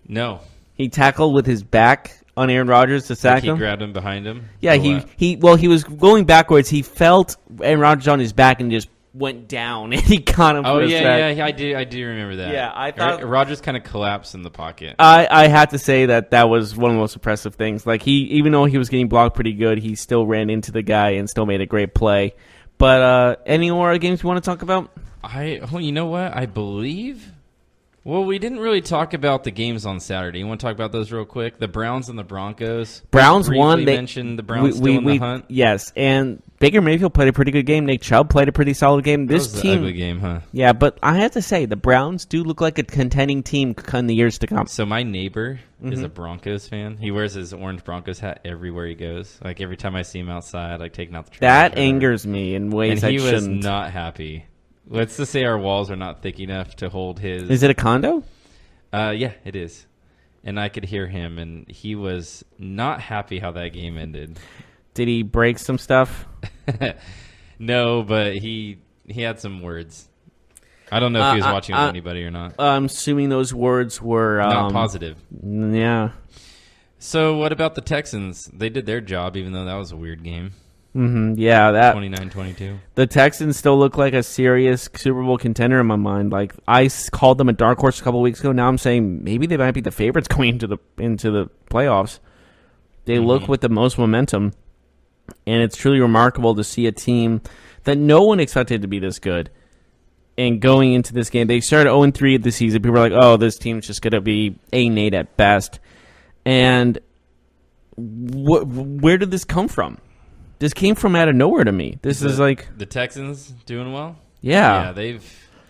S3: No.
S2: He tackled with his back on Aaron Rodgers to sack him.
S3: He grabbed him behind him?
S2: Yeah, he was going backwards. He felt Aaron Rodgers on his back and just went down, and he caught him for a sack.
S3: Yeah, I do remember that.
S2: Yeah, I thought
S3: Rodgers kind of collapsed in the pocket.
S2: I had to say that was one of the most impressive things. Like even though he was getting blocked pretty good, he still ran into the guy and still made a great play. But any more games you want to talk about?
S3: You know what? I believe. Well, we didn't really talk about the games on Saturday. You want to talk about those real quick? The Browns and the Broncos.
S2: Browns won.
S3: They mentioned the Browns still in the hunt.
S2: Yes, and Baker Mayfield played a pretty good game. Nick Chubb played a pretty solid game. This
S3: was
S2: team,
S3: an ugly game, huh?
S2: Yeah, but I have to say the Browns do look like a contending team in the years to come.
S3: So my neighbor is a Broncos fan. He wears his orange Broncos hat everywhere he goes. Like every time I see him outside, like taking out the trash.
S2: That angers me in ways
S3: and
S2: I
S3: shouldn't.
S2: He
S3: was not happy. Let's just say our walls are not thick enough to hold his.
S2: Is it a condo?
S3: Yeah, it is. And I could hear him, and he was not happy how that game ended.
S2: Did he break some stuff?
S3: No, but he had some words. I don't know if he was watching with anybody or not.
S2: I'm assuming those words were
S3: not positive.
S2: Yeah.
S3: So what about the Texans? They did their job, even though that was a weird game.
S2: Yeah, that
S3: 29-22.
S2: The Texans still look like a serious Super Bowl contender in my mind. Like I called them a dark horse a couple of weeks ago. Now I'm saying maybe they might be the favorites going into the playoffs. They look with the most momentum, and it's truly remarkable to see a team that no one expected to be this good. And going into this game, they started 0-3 of the season. People were like, "Oh, this team's just going to be 8-8 at best." And where did this come from? This came from out of nowhere to me. This is like
S3: the Texans doing well.
S2: Yeah,
S3: they've.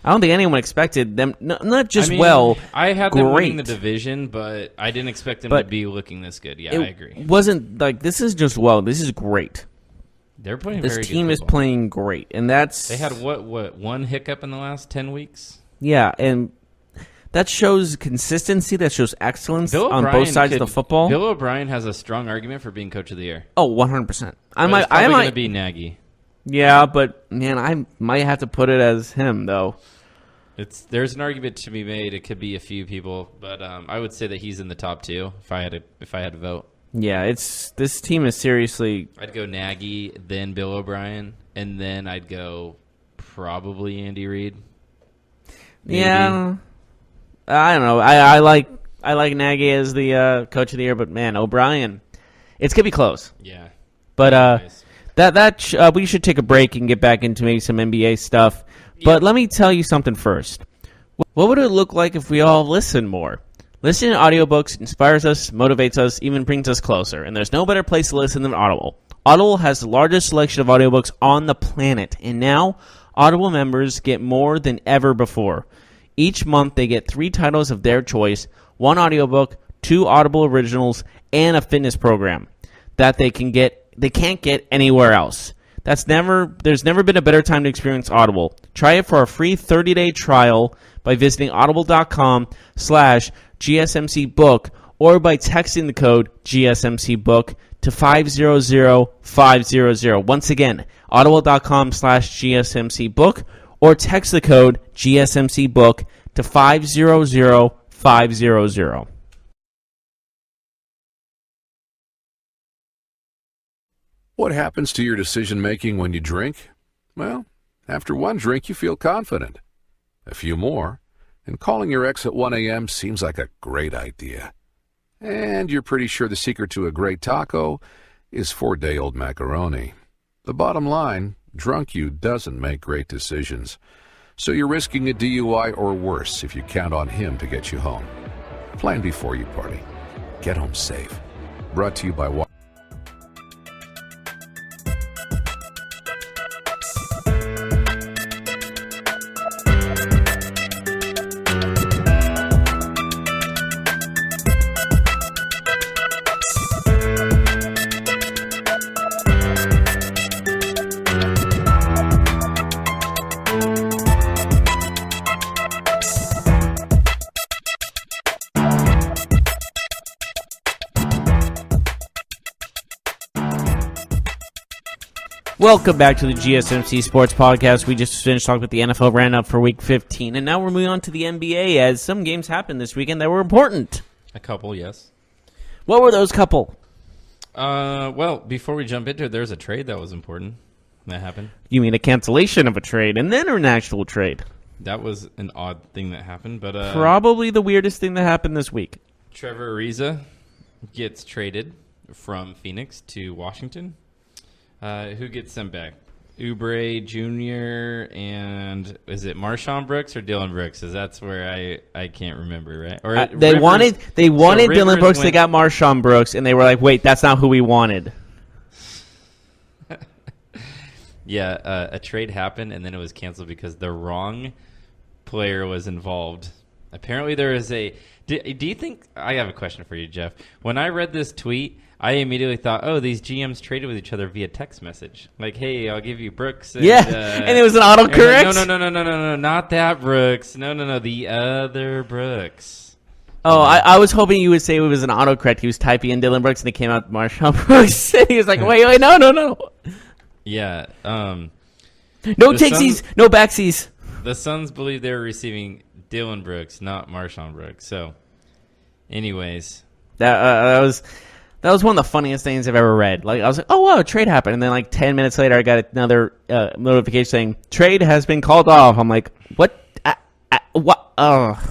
S2: I don't think anyone expected them. Not just
S3: I had them winning the division, but I didn't expect them to be looking this good. Yeah, I agree.
S2: It wasn't like this is just This is great.
S3: They're playing.
S2: This team is playing great, and that's
S3: they had what one hiccup in the last 10 weeks.
S2: Yeah, and that shows consistency. That shows excellence on both sides of the football.
S3: Bill O'Brien has a strong argument for being coach of the year.
S2: Oh, 100%. I
S3: might going to be Nagy.
S2: Yeah, but man, I might have to put it as him though.
S3: There's an argument to be made. It could be a few people, but I would say that he's in the top 2 if I had to vote.
S2: Yeah, this team is seriously.
S3: I'd go Nagy, then Bill O'Brien, and then I'd go probably Andy Reid. Maybe.
S2: Yeah. I don't know. I like Nagy as the coach of the year, but man, O'Brien, it's gonna be close.
S3: Yeah,
S2: but we should take a break and get back into maybe some NBA stuff. Yep. But let me tell you something first. What would it look like if we all listened more? Listening to audiobooks inspires us, motivates us, even brings us closer. And there's no better place to listen than Audible. Audible has the largest selection of audiobooks on the planet, and now Audible members get more than ever before. Each month, they get 3 titles of their choice, 1 audiobook, 2 Audible originals, and a fitness program. that they can't get anywhere else. There's never been a better time to experience Audible. Try it for a free 30-day trial by visiting audible.com/GSMCbook or by texting the code GSMCbook to 500500. Once again, audible.com/GSMCbook or text the code GSMCbook to 500500.
S4: What happens to your decision-making when you drink? Well, after one drink, you feel confident. A few more, and calling your ex at 1 a.m. seems like a great idea. And you're pretty sure the secret to a great taco is 4-day-old macaroni. The bottom line, drunk you doesn't make great decisions. So you're risking a DUI or worse if you count on him to get you home. Plan before you party. Get home safe. Brought to you by
S2: Welcome back to the GSMC Sports Podcast. We just finished talking about the NFL roundup for Week 15, and now we're moving on to the NBA as some games happened this weekend that were important.
S3: A couple, yes.
S2: What were those couple?
S3: Well, before we jump into it, there's a trade that was important that happened.
S2: You mean a cancellation of a trade and then an actual trade?
S3: That was an odd thing that happened, but
S2: probably the weirdest thing that happened this week.
S3: Trevor Ariza gets traded from Phoenix to Washington. Who gets sent back? Oubre Jr. and is it Marshawn Brooks or Dillon Brooks? Because that's where I can't remember, right? Or
S2: they wanted Dillon Brooks. They got Marshawn Brooks, and they were like, "Wait, that's not who we wanted."
S3: Yeah, a trade happened, and then it was canceled because the wrong player was involved. Apparently, there is a. Do you think? I have a question for you, Jeff. When I read this tweet, I immediately thought, oh, these GMs traded with each other via text message. Like, hey, I'll give you Brooks. And,
S2: and it was an autocorrect?
S3: Like, no, not that Brooks. No, the other Brooks.
S2: Oh, I was hoping you would say it was an autocorrect. He was typing in Dillon Brooks, and it came out Marshawn Brooks. And he was like, wait, no.
S3: Yeah.
S2: No takesies, no backsies.
S3: The Suns believe they were receiving Dillon Brooks, not Marshawn Brooks. So, anyways.
S2: That was one of the funniest things I've ever read. Like, I was like, oh, wow, a trade happened. And then, like, 10 minutes later, I got another notification saying, trade has been called off. I'm like, what? What? Oh.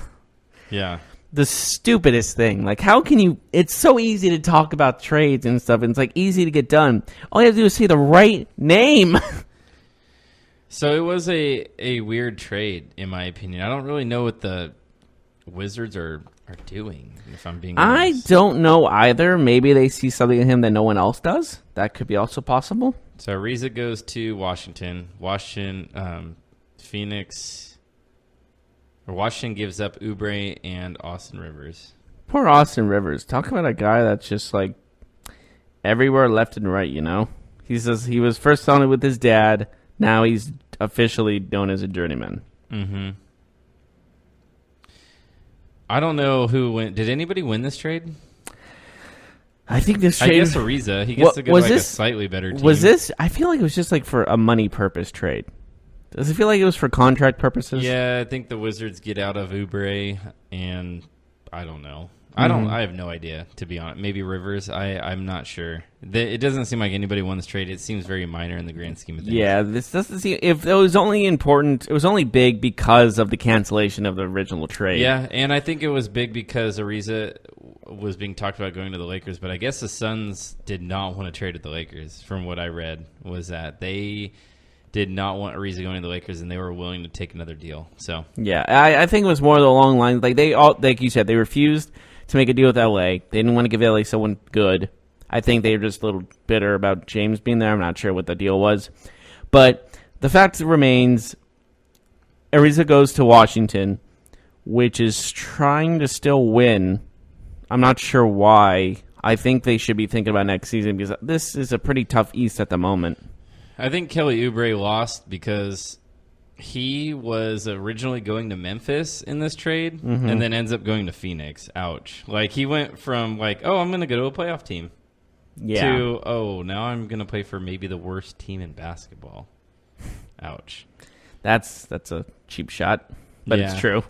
S3: Yeah.
S2: The stupidest thing. Like, how can you... It's so easy to talk about trades and stuff, and it's, like, easy to get done. All you have to do is say the right name.
S3: So it was a weird trade, in my opinion. I don't really know what the Wizards are doing, if I'm being honest.
S2: I don't know either. Maybe they see something in him that no one else does. That could be also possible.
S3: So Ariza goes to Washington. Phoenix... Or Washington gives up Oubre and Austin Rivers.
S2: Poor Austin Rivers. Talk about a guy that's just like everywhere left and right, you know? He says he was first on it with his dad. Now he's officially known as a journeyman.
S3: Mm-hmm. I don't know who win. Did anybody win this trade?
S2: I think this trade...
S3: I guess Ariza. He gets to go to a slightly better team.
S2: Was this... I feel like it was just like for a money purpose trade. Does it feel like it was for contract purposes?
S3: Yeah, I think the Wizards get out of Oubre, and I don't know. I have no idea, to be honest. Maybe Rivers. I'm not sure. It doesn't seem like anybody won this trade. It seems very minor in the grand scheme of things.
S2: Yeah, this doesn't seem... If it was only important... It was only big because of the cancellation of the original trade.
S3: Yeah, and I think it was big because Ariza was being talked about going to the Lakers, but I guess the Suns did not want to trade with the Lakers, from what I read, was that they did not want Ariza going to the Lakers, and they were willing to take another deal. So
S2: yeah, I think it was more along the lines... Like, they all, like you said, they refused to make a deal with LA. They didn't want to give LA someone good. I think they were just a little bitter about James being there. I'm not sure what the deal was. But the fact remains, Ariza goes to Washington, which is trying to still win. I'm not sure why. I think they should be thinking about next season because this is a pretty tough East at the moment.
S3: I think Kelly Oubre lost because he was originally going to Memphis in this trade and then ends up going to Phoenix. Ouch. Like, he went from, like, I'm going to go to a playoff team to, now I'm going to play for maybe the worst team in basketball. Ouch.
S2: That's a cheap shot, but it's true.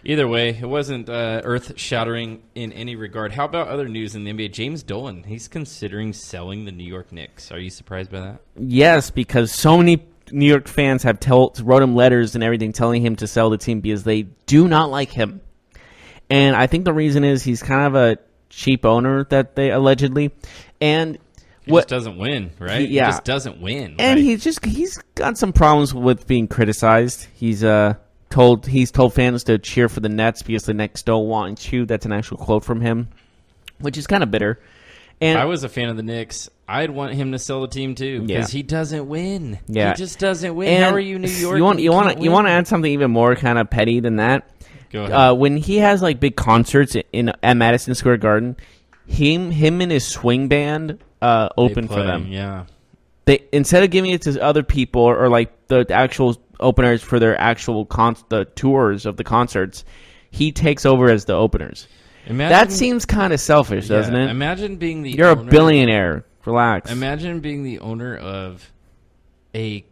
S3: Either way, it wasn't earth-shattering in any regard. How about other news in the NBA? James Dolan, he's considering selling the New York Knicks. Are you surprised by that?
S2: Yes, because so many New York fans have wrote him letters and everything telling him to sell the team because they do not like him. And I think the reason is he's kind of a cheap owner that they allegedly. And
S3: he just doesn't win, right? He just doesn't win.
S2: And he's got some problems with being criticized. He's told fans to cheer for the Nets because the Nets don't want to. That's an actual quote from him, which is kind of bitter. And
S3: I was a fan of the Knicks. I'd want him to sell the team too because he doesn't win.
S2: Yeah.
S3: He just doesn't win.
S2: And
S3: how are you, New York?
S2: You want to add something even more kind of petty than that?
S3: Go ahead.
S2: When he has like big concerts at Madison Square Garden, him and his swing band open for them.
S3: Yeah.
S2: They instead of giving it to other people or like the actual openers for their actual the tours of the concerts, he takes over as the openers. That seems kind of selfish, doesn't it?
S3: Imagine being
S2: You're a billionaire. Relax.
S3: Imagine being the owner of a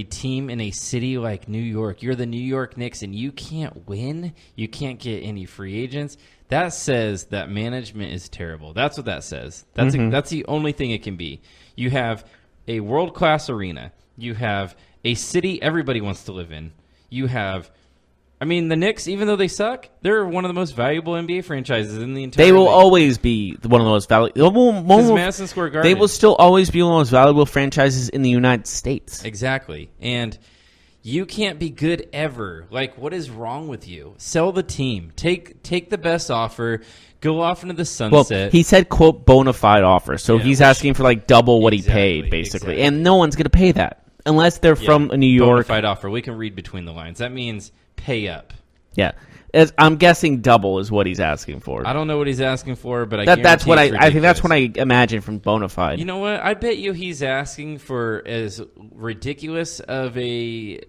S3: team in a city like New York. You're the New York Knicks, and you can't win. You can't get any free agents. That says that management is terrible. That's what that says. That's the only thing it can be. You have a world-class arena. You have a city everybody wants to live in. You have, the Knicks, even though they suck, they're one of the most valuable NBA franchises in the entire
S2: They will
S3: league.
S2: always be one of the most valuable.
S3: Madison Square Garden.
S2: They will still always be one of the most valuable franchises in the United States.
S3: Exactly. And you can't be good ever. Like, what is wrong with you? Sell the team. Take the best offer. Go off into the sunset.
S2: Well, he said, quote, bona fide offer. So he's asking for like double what he paid, basically.
S3: Exactly.
S2: And no one's going to pay that unless they're from New York.
S3: Bona fide offer. We can read between the lines. That means pay up.
S2: Yeah. I'm guessing double is what he's asking for.
S3: I don't know what he's asking for, but
S2: that's what I think that's what I imagine from bona fide.
S3: You know what? I bet you he's asking for as ridiculous of a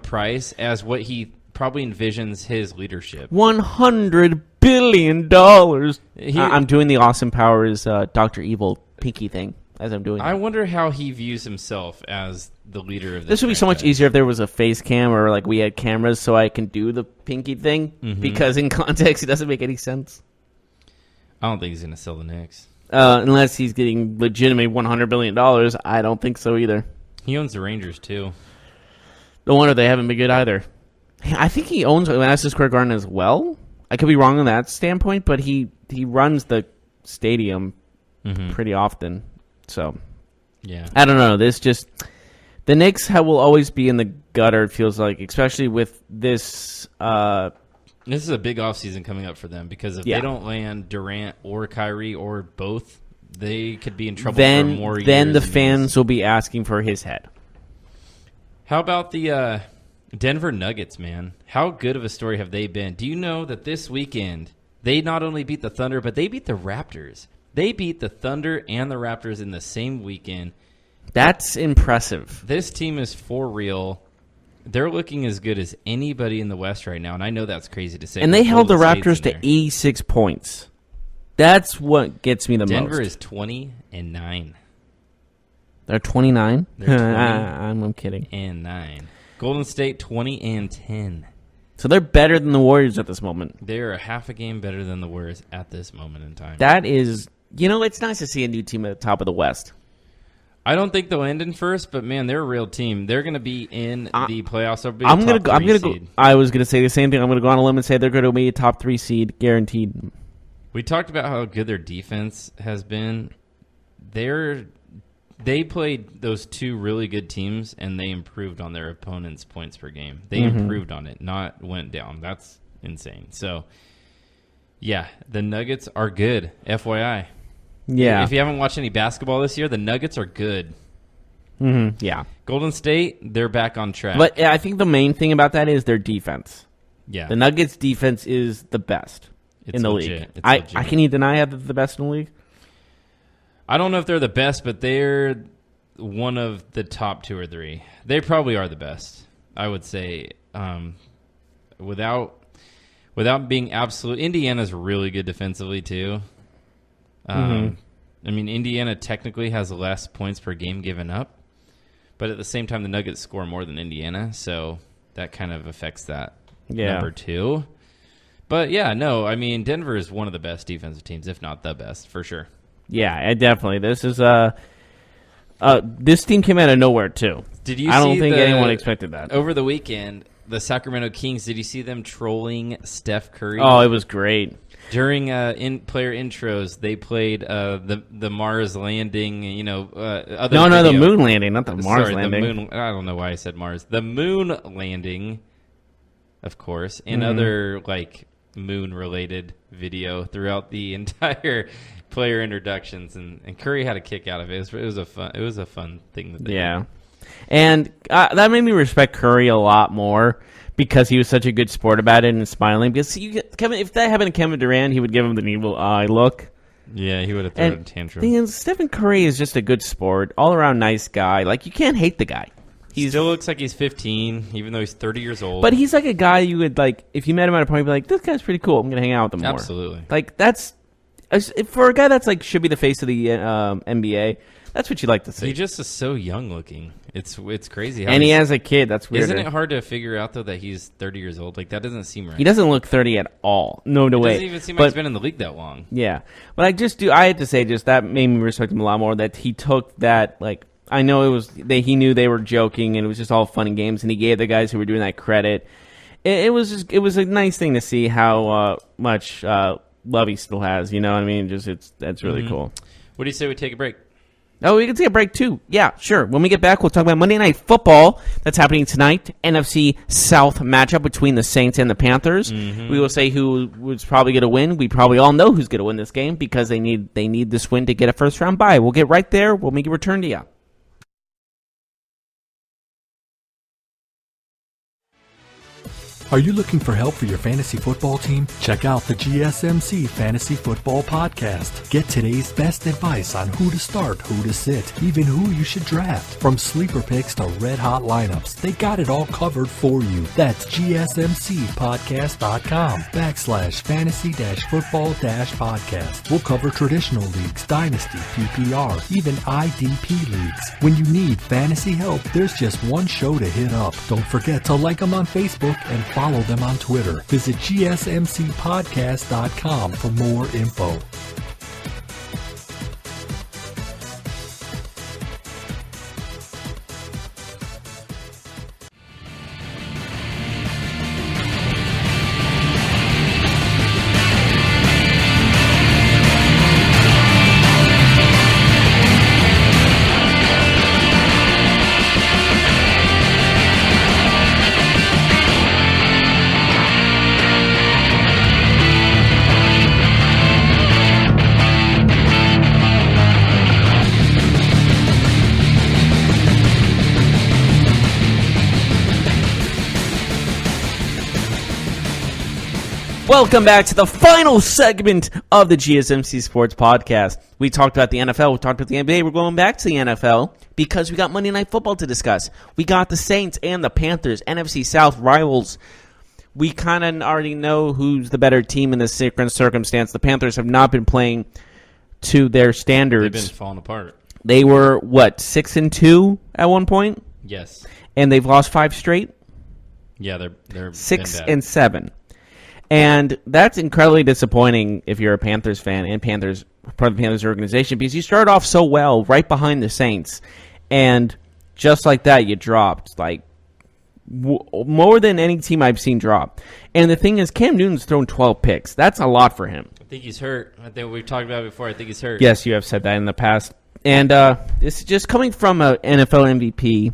S3: price as what he probably envisions his leadership.
S2: $100 billion. I'm doing the Austin Powers Dr. Evil pinky thing as I'm doing.
S3: I wonder how he views himself as the leader of
S2: this would be so much easier if there was a face cam or like we had cameras so I can do the pinky thing because in context it doesn't make any sense.
S3: I don't think he's going to sell the Knicks.
S2: Unless he's getting legitimate $100 billion. I don't think so either.
S3: He owns the Rangers too.
S2: No wonder they haven't been good either. I think he owns Madison Square Garden as well. I could be wrong on that standpoint, but he runs the stadium pretty often. So,
S3: yeah,
S2: I don't know. The Knicks will always be in the gutter. It feels like, especially with this.
S3: This is a big offseason coming up for them because if they don't land Durant or Kyrie or both, they could be in trouble for more years.
S2: Then the fans will be asking for his head.
S3: How about the Denver Nuggets, man? How good of a story have they been? Do you know that this weekend they not only beat the Thunder, but they beat the Raptors? They beat the Thunder and the Raptors in the same weekend.
S2: That's impressive.
S3: This team is for real. They're looking as good as anybody in the West right now, and I know that's crazy to say.
S2: And they held the Raptors to 86 points. That's what gets me the most.
S3: Denver is 20-9.
S2: They're 29?
S3: They're 20
S2: I'm kidding.
S3: And 9. Golden State 20-10.
S2: So they're better than the Warriors at this moment.
S3: They're a half a game better than the Warriors at this moment in time.
S2: That is, it's nice to see a new team at the top of the West.
S3: I don't think they'll end in first, but man, they're a real team. They're going to be in the playoffs.
S2: I was going to say the same thing. I'm going to go on a limb and say they're going to be a top 3 seed, guaranteed.
S3: We talked about how good their defense has been. They played those two really good teams, and they improved on their opponents' points per game. They improved on it, not went down. That's insane. So, yeah, the Nuggets are good, FYI.
S2: Yeah.
S3: If you haven't watched any basketball this year, the Nuggets are good.
S2: Yeah.
S3: Golden State, they're back on track.
S2: But I think the main thing about that is their defense.
S3: Yeah.
S2: The Nuggets' defense is the best.
S3: It's
S2: in the
S3: legit.
S2: league.
S3: It's
S2: I
S3: legit.
S2: can you deny they're the best in the league?
S3: I don't know if they're the best, but they're one of the top 2 or 3. They probably are the best, I would say. Without being absolute, Indiana's really good defensively too. I mean, Indiana technically has less points per game given up, but at the same time, the Nuggets score more than Indiana, so that kind of affects that number 2. But yeah, no, I mean, Denver is one of the best defensive teams, if not the best, for sure.
S2: Yeah, definitely. This is this team came out of nowhere too.
S3: Did you?
S2: I don't think anyone expected that.
S3: Over the weekend, the Sacramento Kings. Did you see them trolling Steph Curry?
S2: Oh, it was great.
S3: During player intros, they played the Mars landing. Other
S2: the
S3: video.
S2: moon landing, not the Mars
S3: Sorry,
S2: landing.
S3: The moon. I don't know why I said Mars. The moon landing, of course, and other moon-related video throughout the entire player introductions, and Curry had a kick out of it. It was a fun thing that they did.
S2: And that made me respect Curry a lot more because he was such a good sport about it and smiling. Because if that happened to Kevin Durant, he would give him the evil eye look.
S3: Yeah, he would have thrown a tantrum.
S2: The thing is, Stephen Curry is just a good sport, all around nice guy. Like, you can't hate the guy.
S3: He still looks like he's 15, even though he's 30 years old.
S2: But he's like a guy you would if you met him at a party, you'd be like, this guy's pretty cool. I'm gonna hang out with him more.
S3: Absolutely.
S2: That's for a guy that's should be the face of the NBA. That's what you like to see.
S3: He just is so young looking. It's crazy.
S2: And he has a kid. That's weird.
S3: Isn't it hard to figure out, though, that he's 30 years old? That doesn't seem right.
S2: He doesn't look 30 at all. No way.
S3: It doesn't even seem like he's been in the league that long.
S2: Yeah. But I had to say, that made me respect him a lot more, that he took that, I know he knew they were joking, and it was just all fun and games, and he gave the guys who were doing that credit. It was a nice thing to see how much love he still has, you know what I mean? That's really cool.
S3: What do you say we take a break?
S2: Oh, we can take a break too. Yeah, sure. When we get back, we'll talk about Monday Night Football that's happening tonight. NFC South matchup between the Saints and the Panthers. We will say who was probably going to win. We probably all know who's going to win this game because they need this win to get a first round bye. We'll get right there. We'll make a return to you.
S5: Are you looking for help for your fantasy football team? Check out the GSMC Fantasy Football Podcast. Get today's best advice on who to start, who to sit, even who you should draft. From sleeper picks to red hot lineups, they got it all covered for you. That's gsmcpodcast.com/fantasy-football-podcast. We'll cover traditional leagues, dynasty, PPR, even IDP leagues. When you need fantasy help, there's just one show to hit up. Don't forget to like them on Facebook and follow them on Twitter. Visit gsmcpodcast.com for more info.
S2: Welcome back to the final segment of the GSMC Sports Podcast. We talked about the NFL. We talked about the NBA. We're going back to the NFL because we got Monday Night Football to discuss. We got the Saints and the Panthers, NFC South rivals. We kind of already know who's the better team in this circumstance. The Panthers have not been playing to their standards.
S3: They've been falling apart.
S2: They were, 6-2 at one point?
S3: Yes.
S2: And they've lost 5 straight?
S3: Yeah, they're
S2: 6-7. And that's incredibly disappointing if you're a Panthers fan and part of the Panthers organization, because you started off so well right behind the Saints, and just like that, you dropped more than any team I've seen drop. And the thing is, Cam Newton's thrown 12 picks. That's a lot for him.
S3: I think he's hurt. I think we've talked about it before. I think he's hurt.
S2: Yes, you have said that in the past. And this is just coming from an NFL MVP.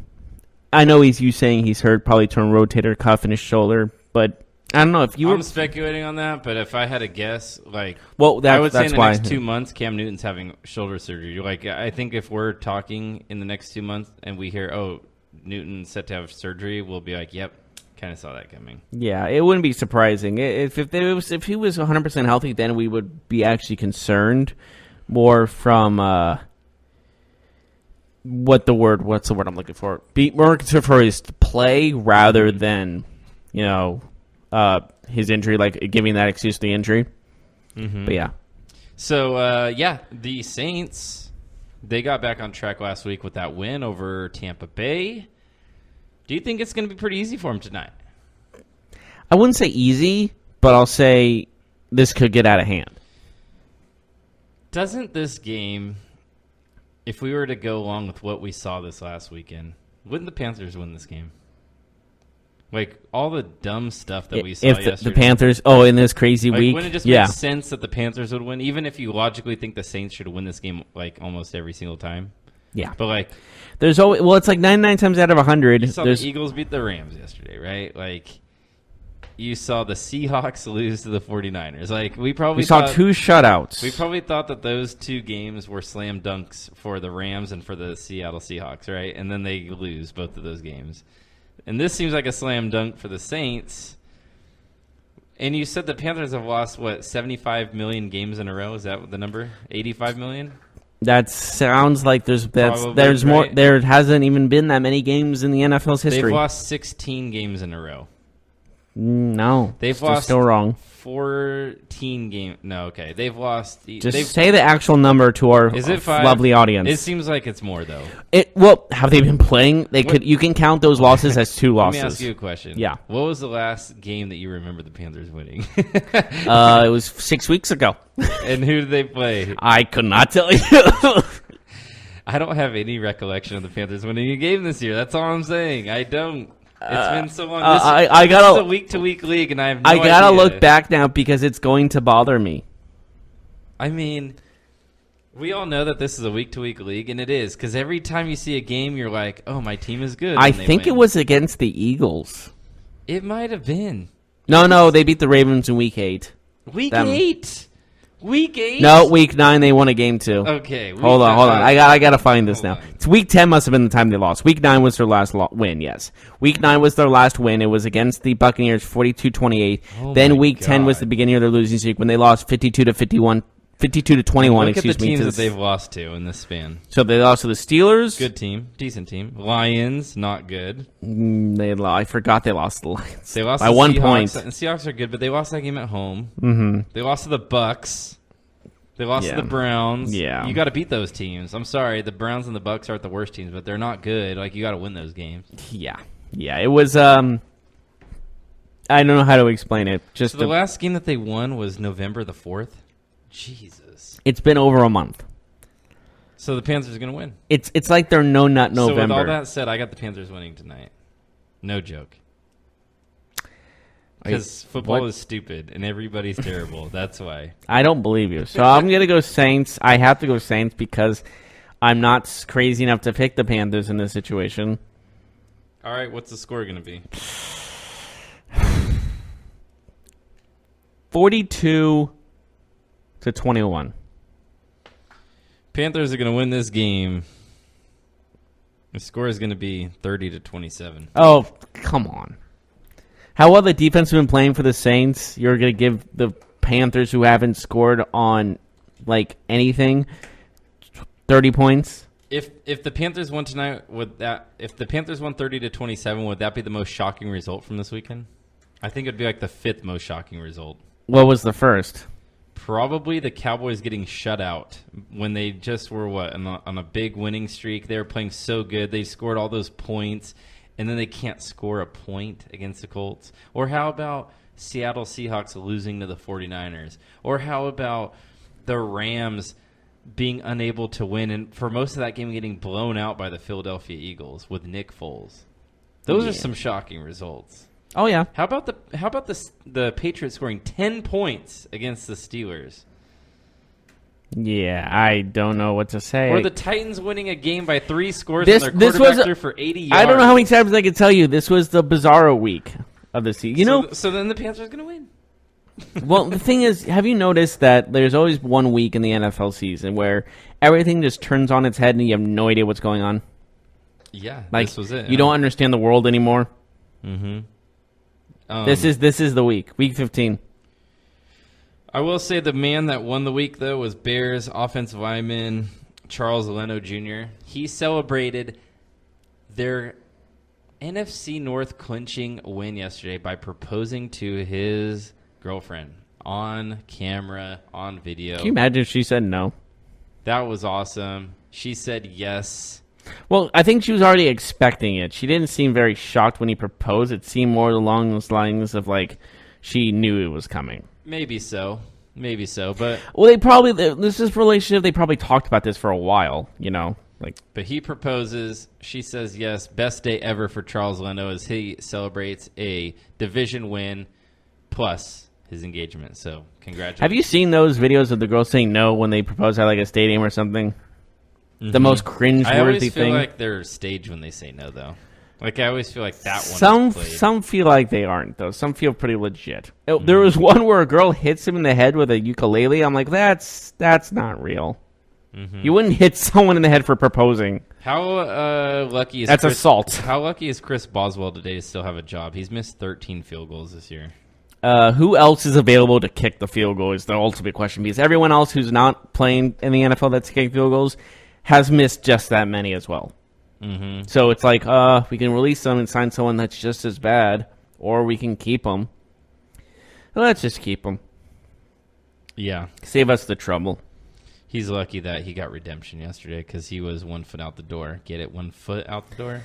S2: I know you saying he's hurt, probably torn rotator cuff in his shoulder, but I don't know if you were.
S3: I'm speculating on that, but if I had to guess, I
S2: would say in the
S3: next 2 months, Cam Newton's having shoulder surgery. I think if we're talking in the next 2 months and we hear, Newton's set to have surgery, we'll be like, yep, Kind of saw that coming.
S2: Yeah, it wouldn't be surprising. If he was 100% healthy, then we would be actually concerned more from what's the word I'm looking for? Be more concerned for his play rather than, his injury, like giving that excuse to the injury. Mm-hmm. But yeah.
S3: So, the Saints, they got back on track last week with that win over Tampa Bay. Do you think it's going to be pretty easy for him tonight?
S2: I wouldn't say easy, but I'll say this could get out of hand.
S3: Doesn't this game, if we were to go along with what we saw this last weekend, wouldn't the Panthers win this game? Like, all the dumb stuff that we saw yesterday.
S2: If the Panthers, in this crazy week,
S3: wouldn't it just make sense that the Panthers would win, even if you logically think the Saints should win this game, like, almost every single time?
S2: Yeah.
S3: But, like...
S2: There's always, it's like 99 times out of 100.
S3: You saw the Eagles beat the Rams yesterday, right? Like, you saw the Seahawks lose to the 49ers. Like, we saw
S2: two shutouts.
S3: We probably thought that those two games were slam dunks for the Rams and for the Seattle Seahawks, right? And then they lose both of those games. And this seems like a slam dunk for the Saints. And you said the Panthers have lost, 75 million games in a row? Is that the number? 85 million?
S2: That sounds like there's more.
S3: Right.
S2: There hasn't even been that many games in the NFL's history.
S3: They've lost 16 games in a row.
S2: No,
S3: they've lost.
S2: Still wrong.
S3: 14 games. No, okay. They've lost.
S2: Say the actual number to our lovely audience.
S3: It seems like it's more though.
S2: Have they been playing? You can count those losses as two losses.
S3: Let me ask you a question.
S2: Yeah.
S3: What was the last game that you remember the Panthers winning?
S2: It was 6 weeks ago.
S3: And who did they play?
S2: I could not tell you.
S3: I don't have any recollection of the Panthers winning a game this year. That's all I'm saying. I don't. It's been so long. This is a week-to-week league, and I have no idea.
S2: I gotta look back now because it's going to bother me.
S3: I mean, we all know that this is a week-to-week league, and it is, because every time you see a game, you're like, oh, my team is good.
S2: I think it was against the Eagles.
S3: It might have been.
S2: No, they beat the Ravens in Week 8.
S3: Week 8? Week 8?
S2: No, Week 9 they won a game too.
S3: Okay.
S2: Hold on. I gotta find this now. It's Week 10 must have been the time they lost. Week 9 was their last win, yes. Week 9 was their last win. It was against the Buccaneers 42-28. Then Week 10 was the beginning of their losing streak when they lost 52-21. 52-21,
S3: Look at the teams that they've lost to in this span.
S2: So they lost to the Steelers.
S3: Good team. Decent team. Lions, not good.
S2: I forgot they lost the Lions.
S3: They lost
S2: by 1 point.
S3: And Seahawks are good, but they lost that game at home.
S2: Mm-hmm.
S3: They lost to the Bucks. They lost to the Browns.
S2: Yeah.
S3: You got to beat those teams. I'm sorry. The Browns and the Bucks aren't the worst teams, but they're not good. Like, you got to win those games.
S2: Yeah. It was, I don't know how to explain it.
S3: So the last game that they won was November the 4th? Jesus.
S2: It's been over a month.
S3: So the Panthers are going to win.
S2: It's like they're no-nut November.
S3: So with all that said, I got the Panthers winning tonight. No joke. Because football is stupid and everybody's terrible. That's why. I
S2: don't believe you. So I'm going to go Saints. I have to go Saints because I'm not crazy enough to pick the Panthers in this situation.
S3: All right, what's the score going to be?
S2: 42-21.
S3: Panthers are going to win this game. The score is going to be 30-27.
S2: Oh, come on. How well the defense has been playing for the Saints, you're going to give the Panthers, who haven't scored on anything, 30 points?
S3: If the Panthers won tonight, if the Panthers won 30-27, would that be the most shocking result from this weekend? I think it'd be like the 5th most shocking result.
S2: What was the first?
S3: Probably the Cowboys getting shut out when they just were on a big winning streak. They were playing so good. They scored all those points, and then they can't score a point against the Colts. Or how about Seattle Seahawks losing to the 49ers? Or how about the Rams being unable to win, and for most of that game getting blown out by the Philadelphia Eagles with Nick Foles? Those are some shocking results.
S2: Oh yeah.
S3: How about the Patriots scoring 10 points against the Steelers?
S2: Yeah, I don't know what to say.
S3: Or the Titans winning a game by 3 scores and their quarterback threw for 80 yards.
S2: I don't know how many times I can tell you this was the bizarro week of the season.
S3: So then the Panthers are going to win.
S2: Well, the thing is, have you noticed that there's always one week in the NFL season where everything just turns on its head and you have no idea what's going on?
S3: Yeah,
S2: like,
S3: this was it.
S2: You don't understand the world anymore.
S3: Mm-hmm.
S2: This is the week 15.
S3: I will say the man that won the week, though, was Bears offensive lineman Charles Leno Jr. He celebrated their NFC North clinching win yesterday by proposing to his girlfriend on camera, on video.
S2: Can you imagine if she said no?
S3: That was awesome. She said yes.
S2: Well, I think she was already expecting it. She didn't seem very shocked when he proposed. It seemed more along those lines of like she knew it was coming.
S3: Maybe so, but
S2: well, this is relationship. They probably talked about this for a while, you know.
S3: But he proposes. She says yes. Best day ever for Charles Leno as he celebrates a division win plus his engagement. So congratulations.
S2: Have you seen those videos of the girls saying no when they propose at like a stadium or something? Mm-hmm. The most cringeworthy thing.
S3: I always feel like they're staged when they say no, though. Like, I always feel like that one is played.
S2: Some feel like they aren't, though. Some feel pretty legit. Mm-hmm. There was one where a girl hits him in the head with a ukulele. I'm like, that's not real. Mm-hmm. You wouldn't hit someone in the head for proposing.
S3: How lucky is
S2: that's assault?
S3: How lucky is Chris Boswell today to still have a job? He's missed 13 field goals this year.
S2: Who else is available to kick the field goal is the ultimate question, because everyone else who's not playing in the NFL that's kicking field goals has missed just that many as well. Mm-hmm. So it's like, we can release them and sign someone that's just as bad, or we can keep them. Let's just keep them.
S3: Yeah.
S2: Save us the trouble.
S3: He's lucky that he got redemption yesterday because he was 1 foot out the door. Get it? 1 foot out the door?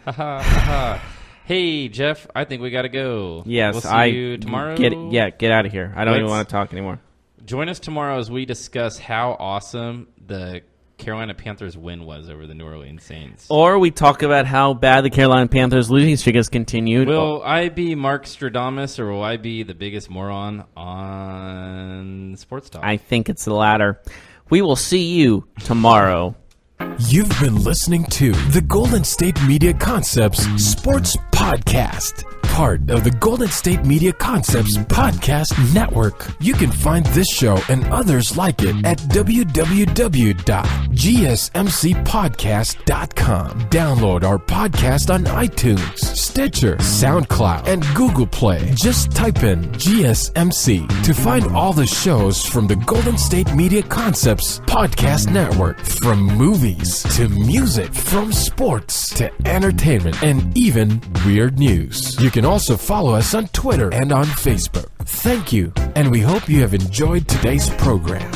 S3: Ha ha ha. Hey, Jeff, I think we got to go.
S2: Yes,
S3: we'll see you tomorrow.
S2: Get out of here. I don't even want to talk anymore.
S3: Join us tomorrow as we discuss how awesome the Carolina Panthers win was over the New Orleans Saints.
S2: Or we talk about how bad the Carolina Panthers losing streak has continued.
S3: Will I be Mark Stradamus or will I be the biggest moron on Sports Talk?
S2: I think it's the latter. We will see you tomorrow.
S1: You've been listening to the Golden State Media Concepts Sports Podcast, part of the Golden State Media Concepts Podcast Network. You can find this show and others like it at www.gsmcpodcast.com. Download our podcast on iTunes, Stitcher, SoundCloud, and Google Play. Just type in GSMC to find all the shows from the Golden State Media Concepts Podcast Network, from movies to music, from sports to entertainment, and even weird news. You can also follow us on Twitter and on Facebook. Thank you, and we hope you have enjoyed today's program.